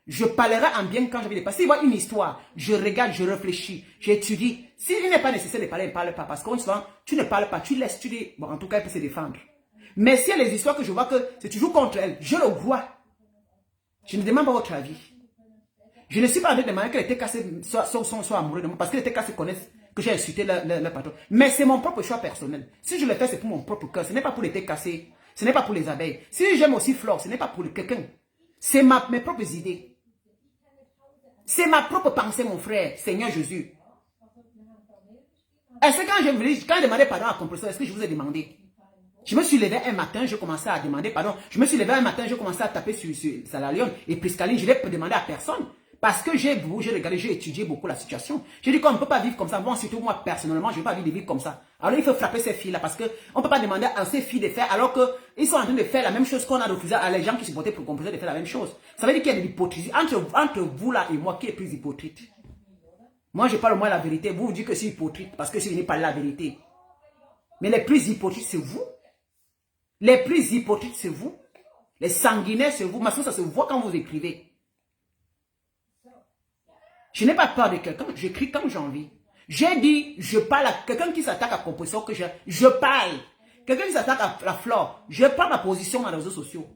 Je parlerai en bien quand je vais dépasser. Si il y a une histoire, je regarde, je réfléchis, j'étudie. S'il n'est pas nécessaire de parler, ne parle pas. Parce que souvent, tu ne parles pas, tu laisses, tu dis, bon, en tout cas, elle peut se défendre. Mais s'il y a les histoires que je vois que c'est toujours contre elle, je le vois. Je ne demande pas votre avis. Je ne suis pas en train de demander qu'elle était cassée, soit amoureuse de moi, parce qu'elle était cassée, connaissent que j'ai insulté le patron. Mais c'est mon propre choix personnel. Si je le fais, c'est pour mon propre cœur. Ce n'est pas pour les têtes cassées. Ce n'est pas pour les abeilles. Si j'aime aussi Flore, ce n'est pas pour quelqu'un. C'est mes propres idées. C'est ma propre pensée, mon frère, Seigneur Jésus. Est-ce que quand j'ai demandé pardon à Compresso, est-ce que je vous ai demandé? Je me suis levé un matin, je commençais à demander pardon. Je me suis levé un matin, je commençais à taper sur Salalion et Priscaline. Je ne l'ai demandé à personne. Parce que j'ai regardé, j'ai étudié beaucoup la situation. J'ai dit qu'on ne peut pas vivre comme ça. Bon, surtout moi, personnellement, je ne veux pas vivre comme ça. Alors, il faut frapper ces filles-là parce qu'on ne peut pas demander à ces filles de faire alors qu'ils sont en train de faire la même chose qu'on a refusé à les gens qui supportaient pour Compresso de faire la même chose. Ça veut dire qu'il y a de l'hypocrisie. Entre vous là et moi, qui est plus hypocrite? Moi, je parle au moins la vérité. Vous dites que c'est hypocrite parce que je n'ai pas la vérité. Mais les plus hypocrites, c'est vous. Les plus hypocrites, c'est vous. Les sanguinaires, c'est vous. Parce que ça se voit quand vous écrivez. Je n'ai pas peur de quelqu'un, j'écris comme j'ai envie. J'ai dit, je parle à quelqu'un qui s'attaque à Compresso, que je parle. Quelqu'un qui s'attaque à la Flore, je prends ma position dans les réseaux sociaux.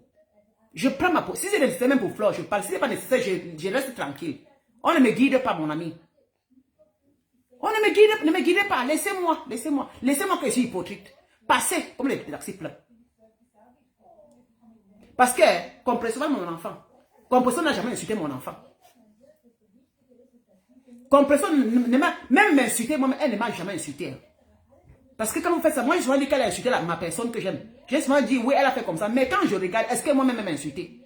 Je prends ma position. Si c'est nécessaire même pour Flore, je parle. Si ce n'est pas nécessaire, je reste tranquille. On ne me guide pas, mon ami. On ne me guide pas. Laissez-moi. Laissez-moi que je suis hypocrite. Passez comme les taxis pleins. Parce que Compresso est mon enfant. Compresso n'a jamais insulté mon enfant. Compresso, même m'insulter, moi, elle ne m'a jamais insulté. Parce que quand vous faites ça, moi, je me dis qu'elle a insulté ma personne que j'aime. J'ai souvent dit, oui, elle a fait comme ça. Mais quand je regarde, est-ce que moi-même m'a insulté?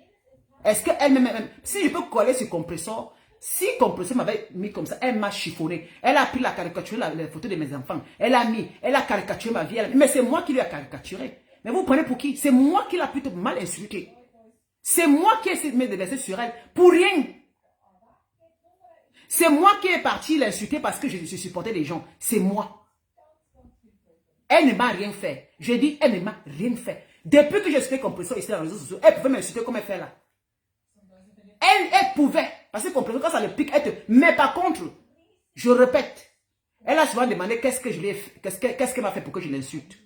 Est-ce qu'elle même... Si je peux coller sur Compresso, si Compresso m'avait mis comme ça, elle m'a chiffonné. Elle a pris la caricature, les photos de mes enfants. Elle a caricaturé ma vie. Mais c'est moi qui lui ai caricaturé. Mais vous prenez pour qui? C'est moi qui l'ai plutôt mal insulté. C'est moi qui ai essayé de me déverser sur elle. Pour rien. C'est moi qui est parti l'insulter parce que je supportais les gens. C'est moi. Elle ne m'a rien fait. Je dis, elle ne m'a rien fait. Depuis que je suis Compresso ici dans les réseaux sociaux, elle pouvait m'insulter comme elle fait là. Elle pouvait. Parce que Compresso, quand ça le pique, elle te... Mais par contre, je répète, elle a souvent demandé qu'est-ce qu'elle m'a fait pour que je l'insulte.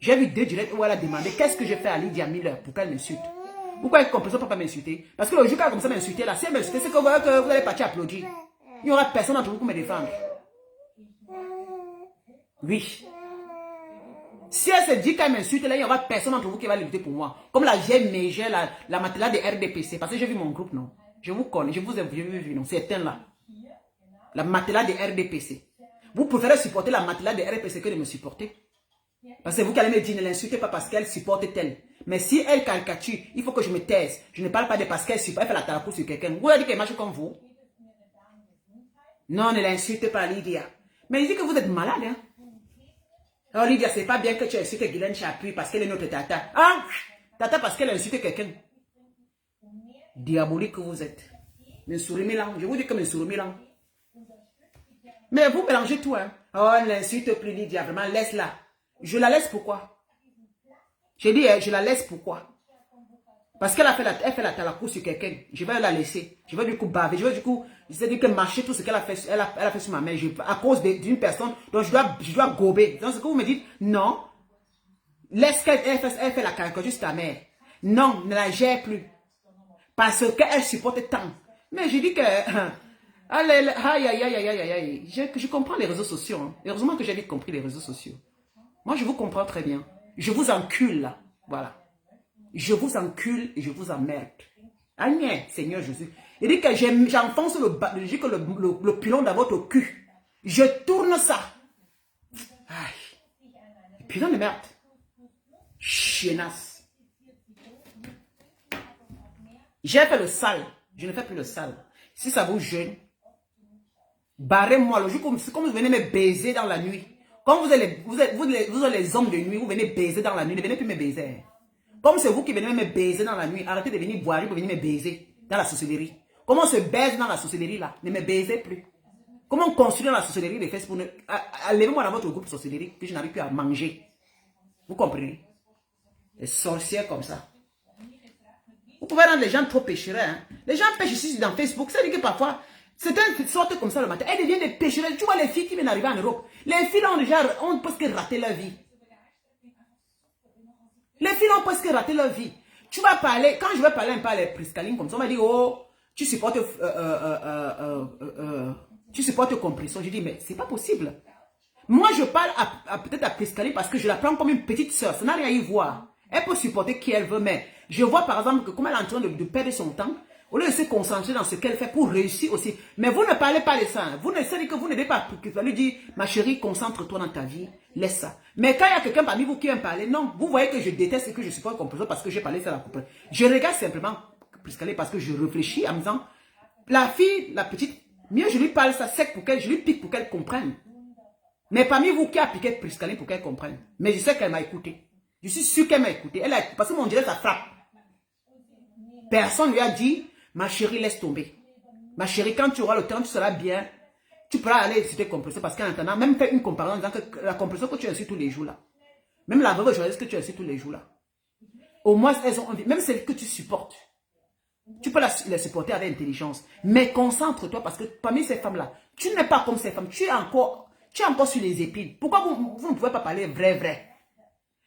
J'ai vu 2 directs où elle a demandé qu'est-ce que j'ai fait à Lydia Miller pour qu'elle m'insulte. Pourquoi Compresso ne peut pas m'insulter? Parce que le jour qu'elle a commencé à m'insulter là, si elle m'insultait, c'est que vous allez partir applaudir. Il n'y aura personne entre vous pour me défendre. Oui. Si elle se dit qu'elle m'insulte, là, il n'y aura personne entre vous qui va lutter pour moi. Comme la GMG, la matelas de RDPC. Parce que j'ai vu mon groupe, non? Je vous connais, je vous ai vu, non? C'est un là. La matelas de RDPC. Vous préférez supporter la matelas de RDPC que de me supporter. Parce que vous qui allez me dire, ne l'insultez pas parce qu'elle supporte telle. Mais si elle caricature, il faut que je me taise. Je ne parle pas de parce qu'elle supporte, elle fait la taracou sur quelqu'un. Vous avez dit qu'elle marche comme vous? Non, ne l'insulte pas, Lydia. Mais il dit que vous êtes malade, hein? Alors, Lydia, c'est pas bien que tu insultes Guylaine Chapuis parce qu'elle est notre tata. Ah! Tata parce qu'elle a insulté quelqu'un. Diabolique que vous êtes. Mensouri Milan. Je vous dis que Mensouri Milan. Mais vous mélangez tout, hein? Oh, ne l'insulte plus, Lydia. Vraiment, laisse-la. Je la laisse pourquoi? J'ai dit, je la laisse pourquoi? Parce qu'elle fait la talakou sur quelqu'un. Je vais la laisser. Je vais du coup baver. Je vais du coup, c'est-à-dire que marcher tout ce qu'elle a fait, elle a fait sur ma main. À cause d'une personne dont je dois gober. Donc, ce que vous me dites, non. Laisse qu'elle fait la caricature sur ta mère. Non, ne la gère plus. Parce qu'elle supporte tant. Mais je dis que, aïe. Je comprends les réseaux sociaux. Hein. Heureusement que j'ai vite compris les réseaux sociaux. Moi, je vous comprends très bien. Je vous encule là. Voilà. Je vous encule et je vous emmerde. Agnès, Seigneur Jésus. Il dit que j'enfonce le pilon dans votre cul. Je tourne ça. Aïe. Pilon de merde. Chienasse. J'ai fait le sale. Je ne fais plus le sale. Si ça vous gêne, barrez-moi. Le jour comme vous venez me baiser dans la nuit. Quand vous êtes les hommes de nuit, vous venez baiser dans la nuit. Ne venez plus me baiser. Comme c'est vous qui venez me baiser dans la nuit, arrêtez de venir boire pour venir me baiser dans la sorcellerie. Comment on se baise dans la sorcellerie là? Ne me baisez plus. Comment on construit dans la sorcellerie les fesses pour ne... Levez-moi dans votre groupe de sorcellerie, puis je n'arrive plus à manger. Vous comprenez? Les sorcières comme ça. Vous pouvez rendre les gens trop péchereux. Hein? Les gens pêchent ici dans Facebook. Ça veut dire que parfois, certaines sortent comme ça le matin. Elles deviennent des péchereuses. Tu vois les filles qui viennent arriver en Europe. Les filles ont presque raté leur vie. Les filles ont presque raté leur vie. Tu vas parler, quand je vais parler un peu à les Priscaline comme ça, on va dire, oh, tu supportes Compresso. Je dis, mais c'est pas possible. Moi, je parle peut-être à Priscaline parce que je la prends comme une petite soeur. Ça n'a rien à y voir. Elle peut supporter qui elle veut, mais je vois par exemple que comme elle est en train de perdre son temps, Au lieu de se concentrer dans ce qu'elle fait pour réussir aussi. Mais vous ne parlez pas de ça. Vous ne savez que vous n'aidez pas. Il fallait dire, ma chérie, concentre-toi dans ta vie. Laisse ça. Mais quand il y a quelqu'un parmi vous qui aime parler, non. Vous voyez que je déteste et que je suis pas compris parce que j'ai parlé ça à la couple. Je regarde simplement Priscilla parce que je réfléchis en me disant, la fille, la petite, mieux je lui parle ça sec pour qu'elle, je lui pique pour qu'elle comprenne. Mais parmi vous qui a piqué Priscilla pour qu'elle comprenne. Mais je sais qu'elle m'a écouté. Je suis sûr qu'elle m'a écouté. Elle a, parce que mon Dieu, ça frappe. Personne lui a dit, ma chérie, laisse tomber. Ma chérie, quand tu auras le temps, tu seras bien. Tu pourras aller sur tes compresseurs. Parce qu'en attendant, même faire une comparaison en disant que la compression que tu as reçue tous les jours là. Même la veuve joyeuse que tu as reçue tous les jours là. Au moins, elles ont envie. Même celle que tu supportes. Tu peux la supporter avec intelligence. Mais concentre-toi parce que parmi ces femmes-là, tu n'es pas comme ces femmes. Tu es encore sur les épines. Pourquoi vous ne pouvez pas parler vrai?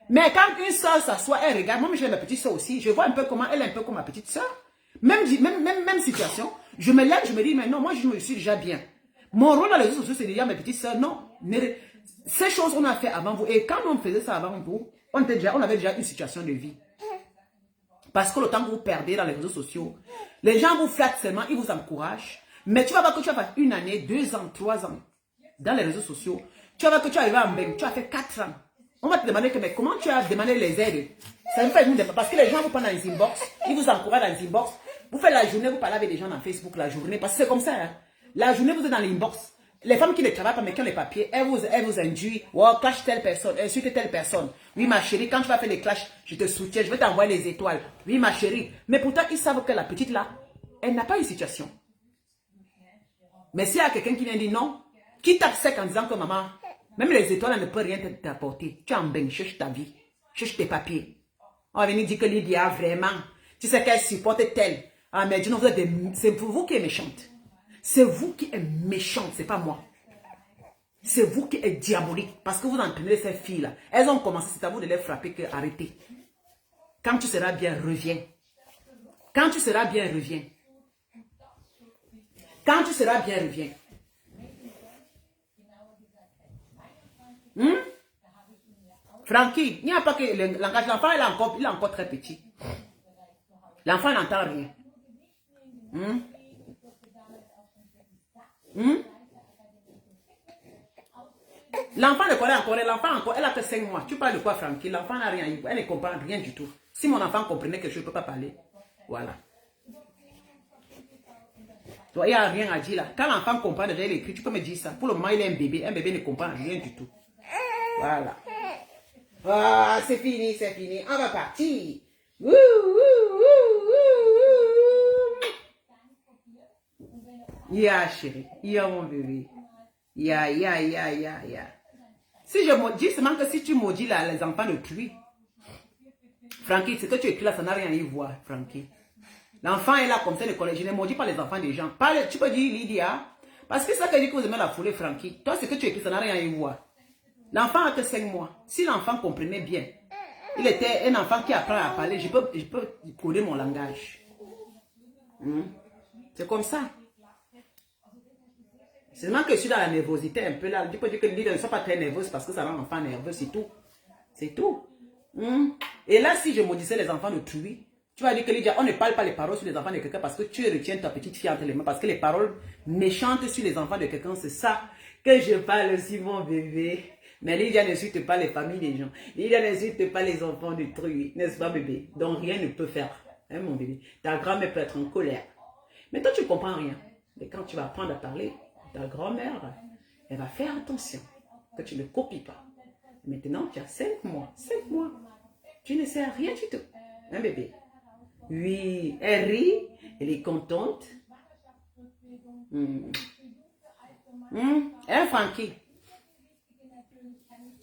Mais quand une soeur s'assoit, elle regarde. Moi, j'ai ma petite soeur aussi. Je vois un peu comment elle est un peu comme ma petite soeur. Même situation. Je me lève, je me dis, mais non, moi, je me suis déjà bien. Mon rôle dans les réseaux sociaux, c'est de dire à mes petites soeurs, non. Ces choses, on a fait avant vous. Et quand on faisait ça avant vous, on avait déjà une situation de vie. Parce que le temps que vous perdez dans les réseaux sociaux, les gens vous flattent seulement, ils vous encouragent. Mais tu vas voir que tu vas faire 1 année, 2 ans, 3 ans dans les réseaux sociaux. Tu vas voir que tu arrives en bain, tu as fait 4 ans. On va te demander que, mais comment tu as demandé les aides? Ça me fait nous parce que les gens vous prennent dans les inbox, ils vous encouragent dans les inbox. Vous faites la journée, vous parlez avec les gens dans Facebook la journée, parce que c'est comme ça. Hein. La journée, vous êtes dans l'inbox. Les femmes qui ne travaillent pas, mais qui ont les papiers, elles vous induisent. Wow, clash telle personne, insulte telle personne. Oui, ma chérie, quand tu vas faire les clashs, je te soutiens, je vais t'envoyer les étoiles. Oui, ma chérie. Mais pourtant, ils savent que la petite là, elle n'a pas une situation. Mais s'il y a quelqu'un qui vient dire non, qui tape sec en disant que maman, même les étoiles ne peuvent rien t'apporter. Tu es en bain, cherche ta vie, cherche tes papiers. On va venir dire que Lydia, vraiment, tu sais qu'elle supporte telle. Ah, mais dis-nous, c'est vous qui êtes méchante. C'est vous qui êtes méchante, c'est pas moi. C'est vous qui êtes diabolique. Parce que vous entendez ces filles-là. Elles ont commencé, c'est à vous de les frapper que arrêtez. Quand tu seras bien, reviens. Quand tu seras bien, reviens. Quand tu seras bien, reviens. Francky, il n'y a pas que le langage. L'enfant, il est encore très petit. L'enfant n'entend rien. L'enfant ne connaît encore, l'enfant elle a que 5 mois. Tu parles de quoi, Francky? L'enfant n'a rien, elle ne comprend rien du tout. Si mon enfant comprenait quelque chose, je ne peux pas parler. Voilà. Il n'y a rien à dire là. Quand l'enfant comprend déjà, il écrit, tu peux me dire ça. Pour le moment, il est un bébé ne comprend rien du tout. Voilà. Ah, c'est fini, on va partir. Ya, chérie, ya mon bébé. Ya. Si je maudis, seulement que si tu maudis là, les enfants de tuer. Francky, ce que tu écris là, ça n'a rien à y voir, Francky. L'enfant est là comme ça, le collège. Je ne maudis pas les enfants des gens. Tu peux dire, Lydia, parce que ça que dit que vous aimez la foulée, Francky. Toi, ce que tu écris, ça n'a rien à y voir. L'enfant a que 5 mois. Si l'enfant comprenait bien, il était un enfant qui apprend à parler, je peux coder mon langage. C'est comme ça. C'est seulement que je suis dans la nervosité un peu là. Tu peux dire que Lydia ne soit pas très nerveuse parce que ça rend l'enfant nerveux, c'est tout. C'est tout. Et là, si je maudissais les enfants de Truy, tu vas dire que Lydia, on ne parle pas les paroles sur les enfants de quelqu'un parce que tu retiens ta petite fille entre les mains. Parce que les paroles méchantes sur les enfants de quelqu'un, c'est ça que je parle sur mon bébé. Mais Lydia n'insulte pas les familles des gens. Lydia n'insulte pas les enfants de Truy, n'est-ce pas, bébé? Donc rien ne peut faire. Hein, mon bébé? Ta grand-mère peut être en colère. Mais toi, tu ne comprends rien. Mais quand tu vas apprendre à parler, ta grand-mère, elle va faire attention que tu ne copies pas. Maintenant, tu as 5 mois. 5 mois. Tu ne sais rien du tout. Hein, bébé? Oui, elle rit, elle est contente. Hein, Francky?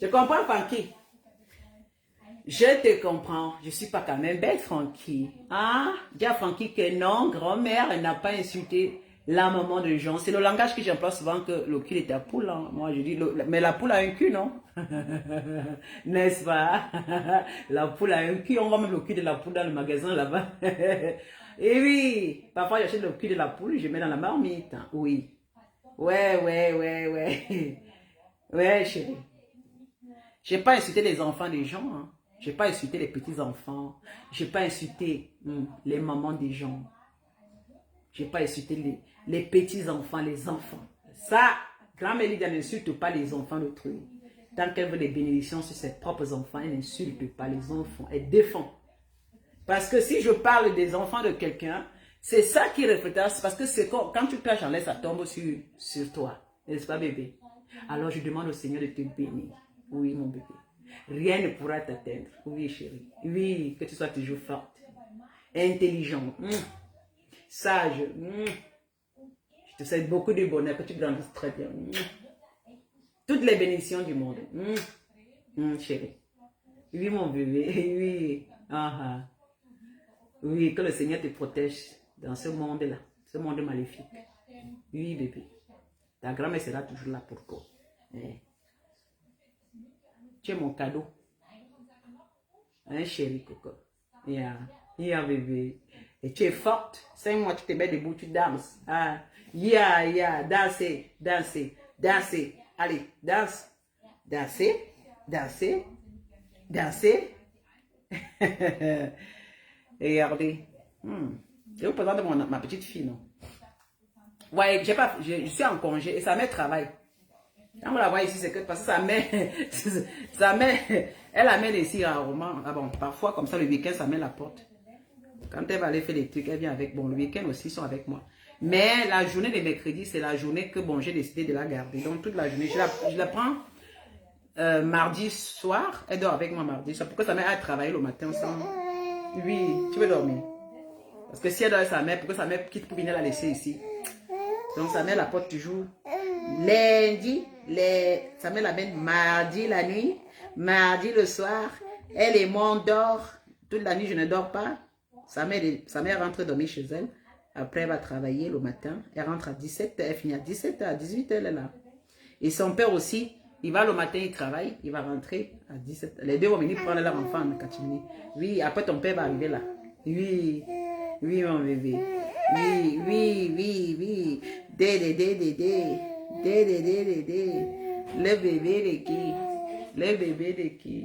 Je comprends, Francky. Je te comprends. Je ne suis pas quand même bête, Francky. Ah, dis à Francky que non, grand-mère, elle n'a pas insulté la maman de gens. C'est le langage que j'emploie souvent que le cul est à poule. Hein. Moi, je dis, mais la poule a un cul, non? N'est-ce pas? La poule a un cul. On voit même le cul de la poule dans le magasin là-bas. Et oui, parfois j'achète le cul de la poule, je mets dans la marmite. Oui. Ouais. Ouais, chérie. Je n'ai pas insulté les enfants des gens. Hein. Je n'ai pas insulté les petits-enfants. Je n'ai pas insulté les mamans des gens. Je n'ai pas insulté les petits-enfants, les enfants. Ça, grand-mère Lydia n'insulte pas les enfants d'autrui. Tant qu'elle veut des bénédictions sur ses propres enfants, elle n'insulte pas les enfants. Elle défend. Parce que si je parle des enfants de quelqu'un, c'est ça qui reflète. Parce que c'est quand tu craches en l'air, ça tombe sur toi. N'est-ce pas, bébé? Alors je demande au Seigneur de te bénir. Oui, mon bébé. Rien ne pourra t'atteindre. Oui, chérie. Oui, que tu sois toujours forte. Intelligente. Sage. Je te souhaite beaucoup de bonheur, que tu grandisses très bien. Toutes les bénédictions du monde. Chérie. Oui, mon bébé. Oui. Oui, que le Seigneur te protège dans ce monde-là. Ce monde maléfique. Oui, bébé. Ta grand-mère sera toujours là pour toi. Tu es mon cadeau. Hein, chérie coco. Bébé. Et tu es forte. 5 mois, tu te mets debout, tu danses. Dansez. Allez, danse. Dansez. Regardez. Je vous présente ma petite fille, non? Ouais, je suis en congé et sa mère travaille. Quand vous la voyez ici, c'est que parce que sa mère, elle amène ici rarement. Bon, parfois, comme ça, le week-end, sa mère la porte. Quand elle va aller faire des trucs, elle vient avec. Bon, le week-end aussi, ils sont avec moi. Mais la journée de mercredi, c'est la journée que, bon, j'ai décidé de la garder. Donc, toute la journée, je la prends mardi soir. Elle dort avec moi mardi soir. Pourquoi sa mère a travaillé le matin ensemble? Oui, tu veux dormir. Parce que si elle dort avec sa mère, pourquoi sa mère quitte pour venir la laisser ici? Donc, sa mère la porte toujours lundi. Sa mère l'amène mardi la nuit. Mardi le soir. Elle et moi, on dort. Toute la nuit, je ne dors pas. Sa mère rentre dormir chez elle. Après, elle va travailler le matin. Elle rentre à 17h. Elle finit à 17h. À 18h, elle est là. Et son père aussi, il va le matin, il travaille. Il va rentrer à 17h. Les deux vont venir prendre leur enfant en Catimini. Oui, après ton père va arriver là. Oui, mon bébé. Oui. Dé. Le bébé de qui?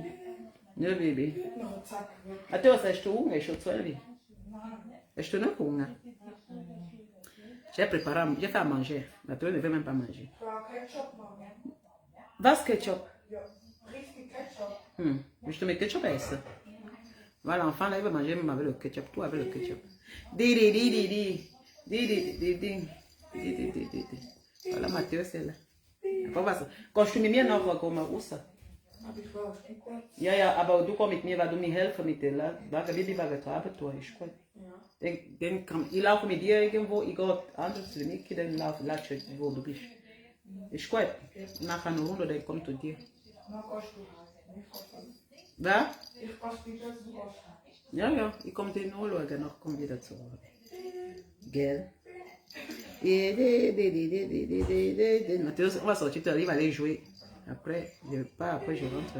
Le bébé. Attends, ça, je te où, je te j'ai préparé, j'ai fait à manger. Ma toi ne veut même pas manger. Was ketchup? Je te mets ketchup avec ça. Voilà, l'enfant là, il va manger même avec le ketchup. Tout avec le ketchup. Voilà, Mathieu, c'est là. Quand je suis mis en œuvre, comme où ça? Ja, aber du kommst mit mir, weil du mir helfen mit der Baby war getragen, du ich gut. Dann kann ich laufe mit dir irgendwo, ich gehe anders zu mir, dann latsche wo du bist. Ich gut. Nach einer Runde, dann kommt zu dir. Was? Ja, ich komme den nur schauen, noch komm wieder zurück. Gell? Mathieu, on va sortir, tu arrives à aller jouer. Après, je rentre.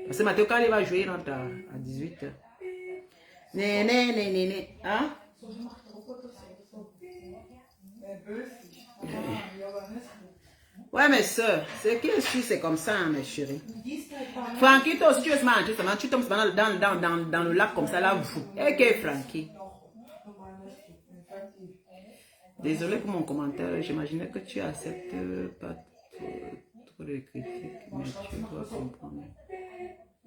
Parce que Mathieu, quand il va jouer, il rentre à 18h. Né. Hein? Ouais, mes soeurs, c'est que c'est comme ça, mes chéris. Francky, toi aussi, tu veux se manger, tu tombes dans le lac comme ça, là, vous. Et que Francky? Désolé pour mon commentaire, j'imaginais que tu acceptes pas trop de critiques, mais tu dois comprendre.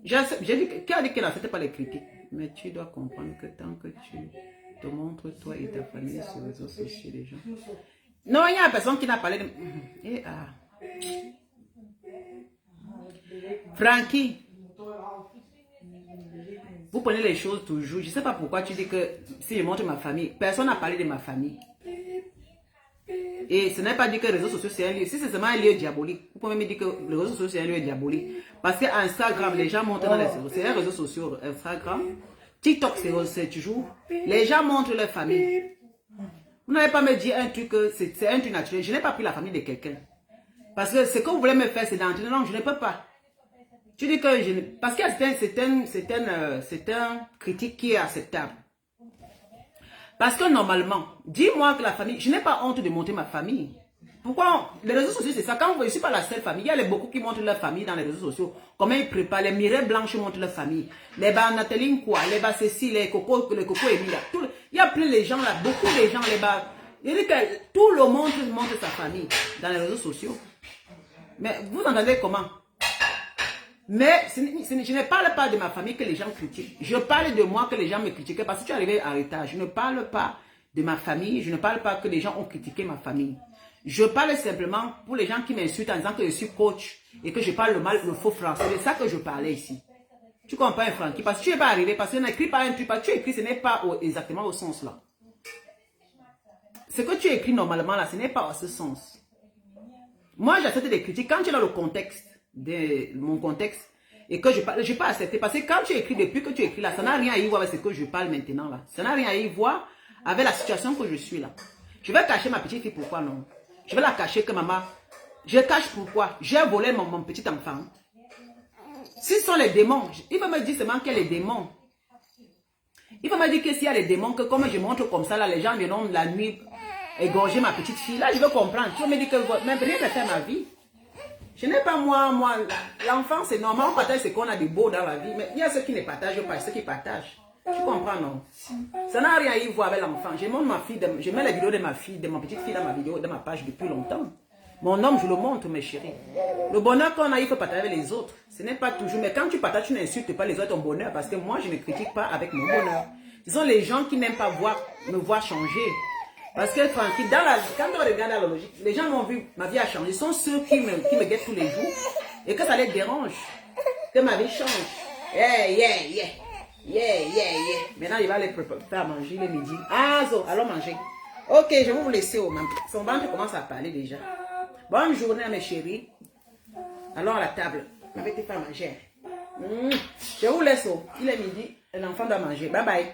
J'ai dit, qui a dit qu'elle n'accepte pas les critiques? Mais tu dois comprendre que tant que tu te montres, toi et ta famille, sur les réseaux sociaux, les gens. Non, il y a personne qui n'a parlé de... Francky, vous prenez les choses toujours. Je ne sais pas pourquoi tu dis que si je montre ma famille, personne n'a parlé de ma famille. Et ce n'est pas dit que les réseaux sociaux c'est un lieu. Si c'est seulement un lieu diabolique, vous pouvez me dire que les réseaux sociaux c'est un lieu diabolique. Parce que Instagram, les gens montrent dans les réseaux. C'est un réseau social, Instagram. TikTok, c'est toujours. Les gens montrent leur famille. Vous n'avez pas me dire un truc que c'est un truc naturel. Je n'ai pas pris la famille de quelqu'un. Parce que ce que vous voulez me faire, c'est d'entrer. Non, je ne peux pas. Tu dis que je ne... Parce que c'est un critique qui est acceptable. Parce que normalement, dis-moi que la famille, je n'ai pas honte de montrer ma famille. Pourquoi? Les réseaux sociaux, c'est ça. Quand vous voyez, je ne suis pas la seule famille. Il y a beaucoup qui montrent leur famille dans les réseaux sociaux. Comment ils préparent. Les Mireille Blanche montrent leur famille. Les Nathalie quoi, les Cécile, les Coco Emilia. Il y a plein de gens là. Beaucoup de gens, Il dit que tout le monde montre sa famille dans les réseaux sociaux. Mais vous entendez comment? Mais je ne parle pas de ma famille que les gens critiquent. Je parle de moi que les gens me critiquent parce que tu es arrivé à l'état. Je ne parle pas de ma famille. Je ne parle pas que les gens ont critiqué ma famille. Je parle simplement pour les gens qui m'insultent en disant que je suis coach et que je parle le faux français. C'est ça que je parlais ici. Tu comprends, Francky? Parce que tu n'es pas arrivé, parce que tu n'écris pas un truc, parce que tu écris, ce n'est pas exactement au sens là. Ce que tu écris normalement là, ce n'est pas à ce sens. Moi, j'accepte des critiques quand tu es dans le contexte, de mon contexte, et que je n'ai pas accepté. Parce que quand tu écris, depuis que tu écris là, ça n'a rien à y voir avec ce que je parle maintenant là. Ça n'a rien à y voir avec la situation que je suis là. Je vais cacher ma petite fille, pourquoi non? Je vais la cacher que maman, je cache pourquoi? J'ai volé mon petit enfant. Si ce sont les démons, il va me dire seulement qu'il y a les démons. Il va me dire que s'il y a les démons, que comme je montre comme ça, là, les gens viendront la nuit égorger ma petite fille. Là, je veux comprendre. Tu vas me dire que même rien ne fait ma vie. Je n'ai pas moi, l'enfant, c'est normal, on partage ce qu'on a de beau dans la vie. Mais il y a ceux qui ne partagent pas, ceux qui partagent. Tu comprends, non? Ça n'a rien à y voir avec l'enfant. Je montre ma fille, je mets la vidéo de ma fille, de ma petite fille dans ma vidéo, dans ma page depuis longtemps. Mon homme, je le montre, mes chéris. Le bonheur qu'on a, il faut partager avec les autres. Ce n'est pas toujours. Mais quand tu partages, tu n'insultes pas les autres ton bonheur. Parce que moi, je ne critique pas avec mon bonheur. Ce sont les gens qui n'aiment pas me voir changer. Parce que, tranquille, quand on regarde dans la logique, les gens m'ont vu, ma vie a changé. Ce sont ceux qui me guettent tous les jours. Et que ça les dérange. Que ma vie change. Yeah. Maintenant, il va les faire manger le midi. Ah, zo, allons manger. Ok, je vais vous laisser. Son ventre commence à parler déjà. Bonne journée à mes chéris. Allons à la table. Je vais te faire manger. Je vous laisse. Il est midi. L'enfant doit manger. Bye bye.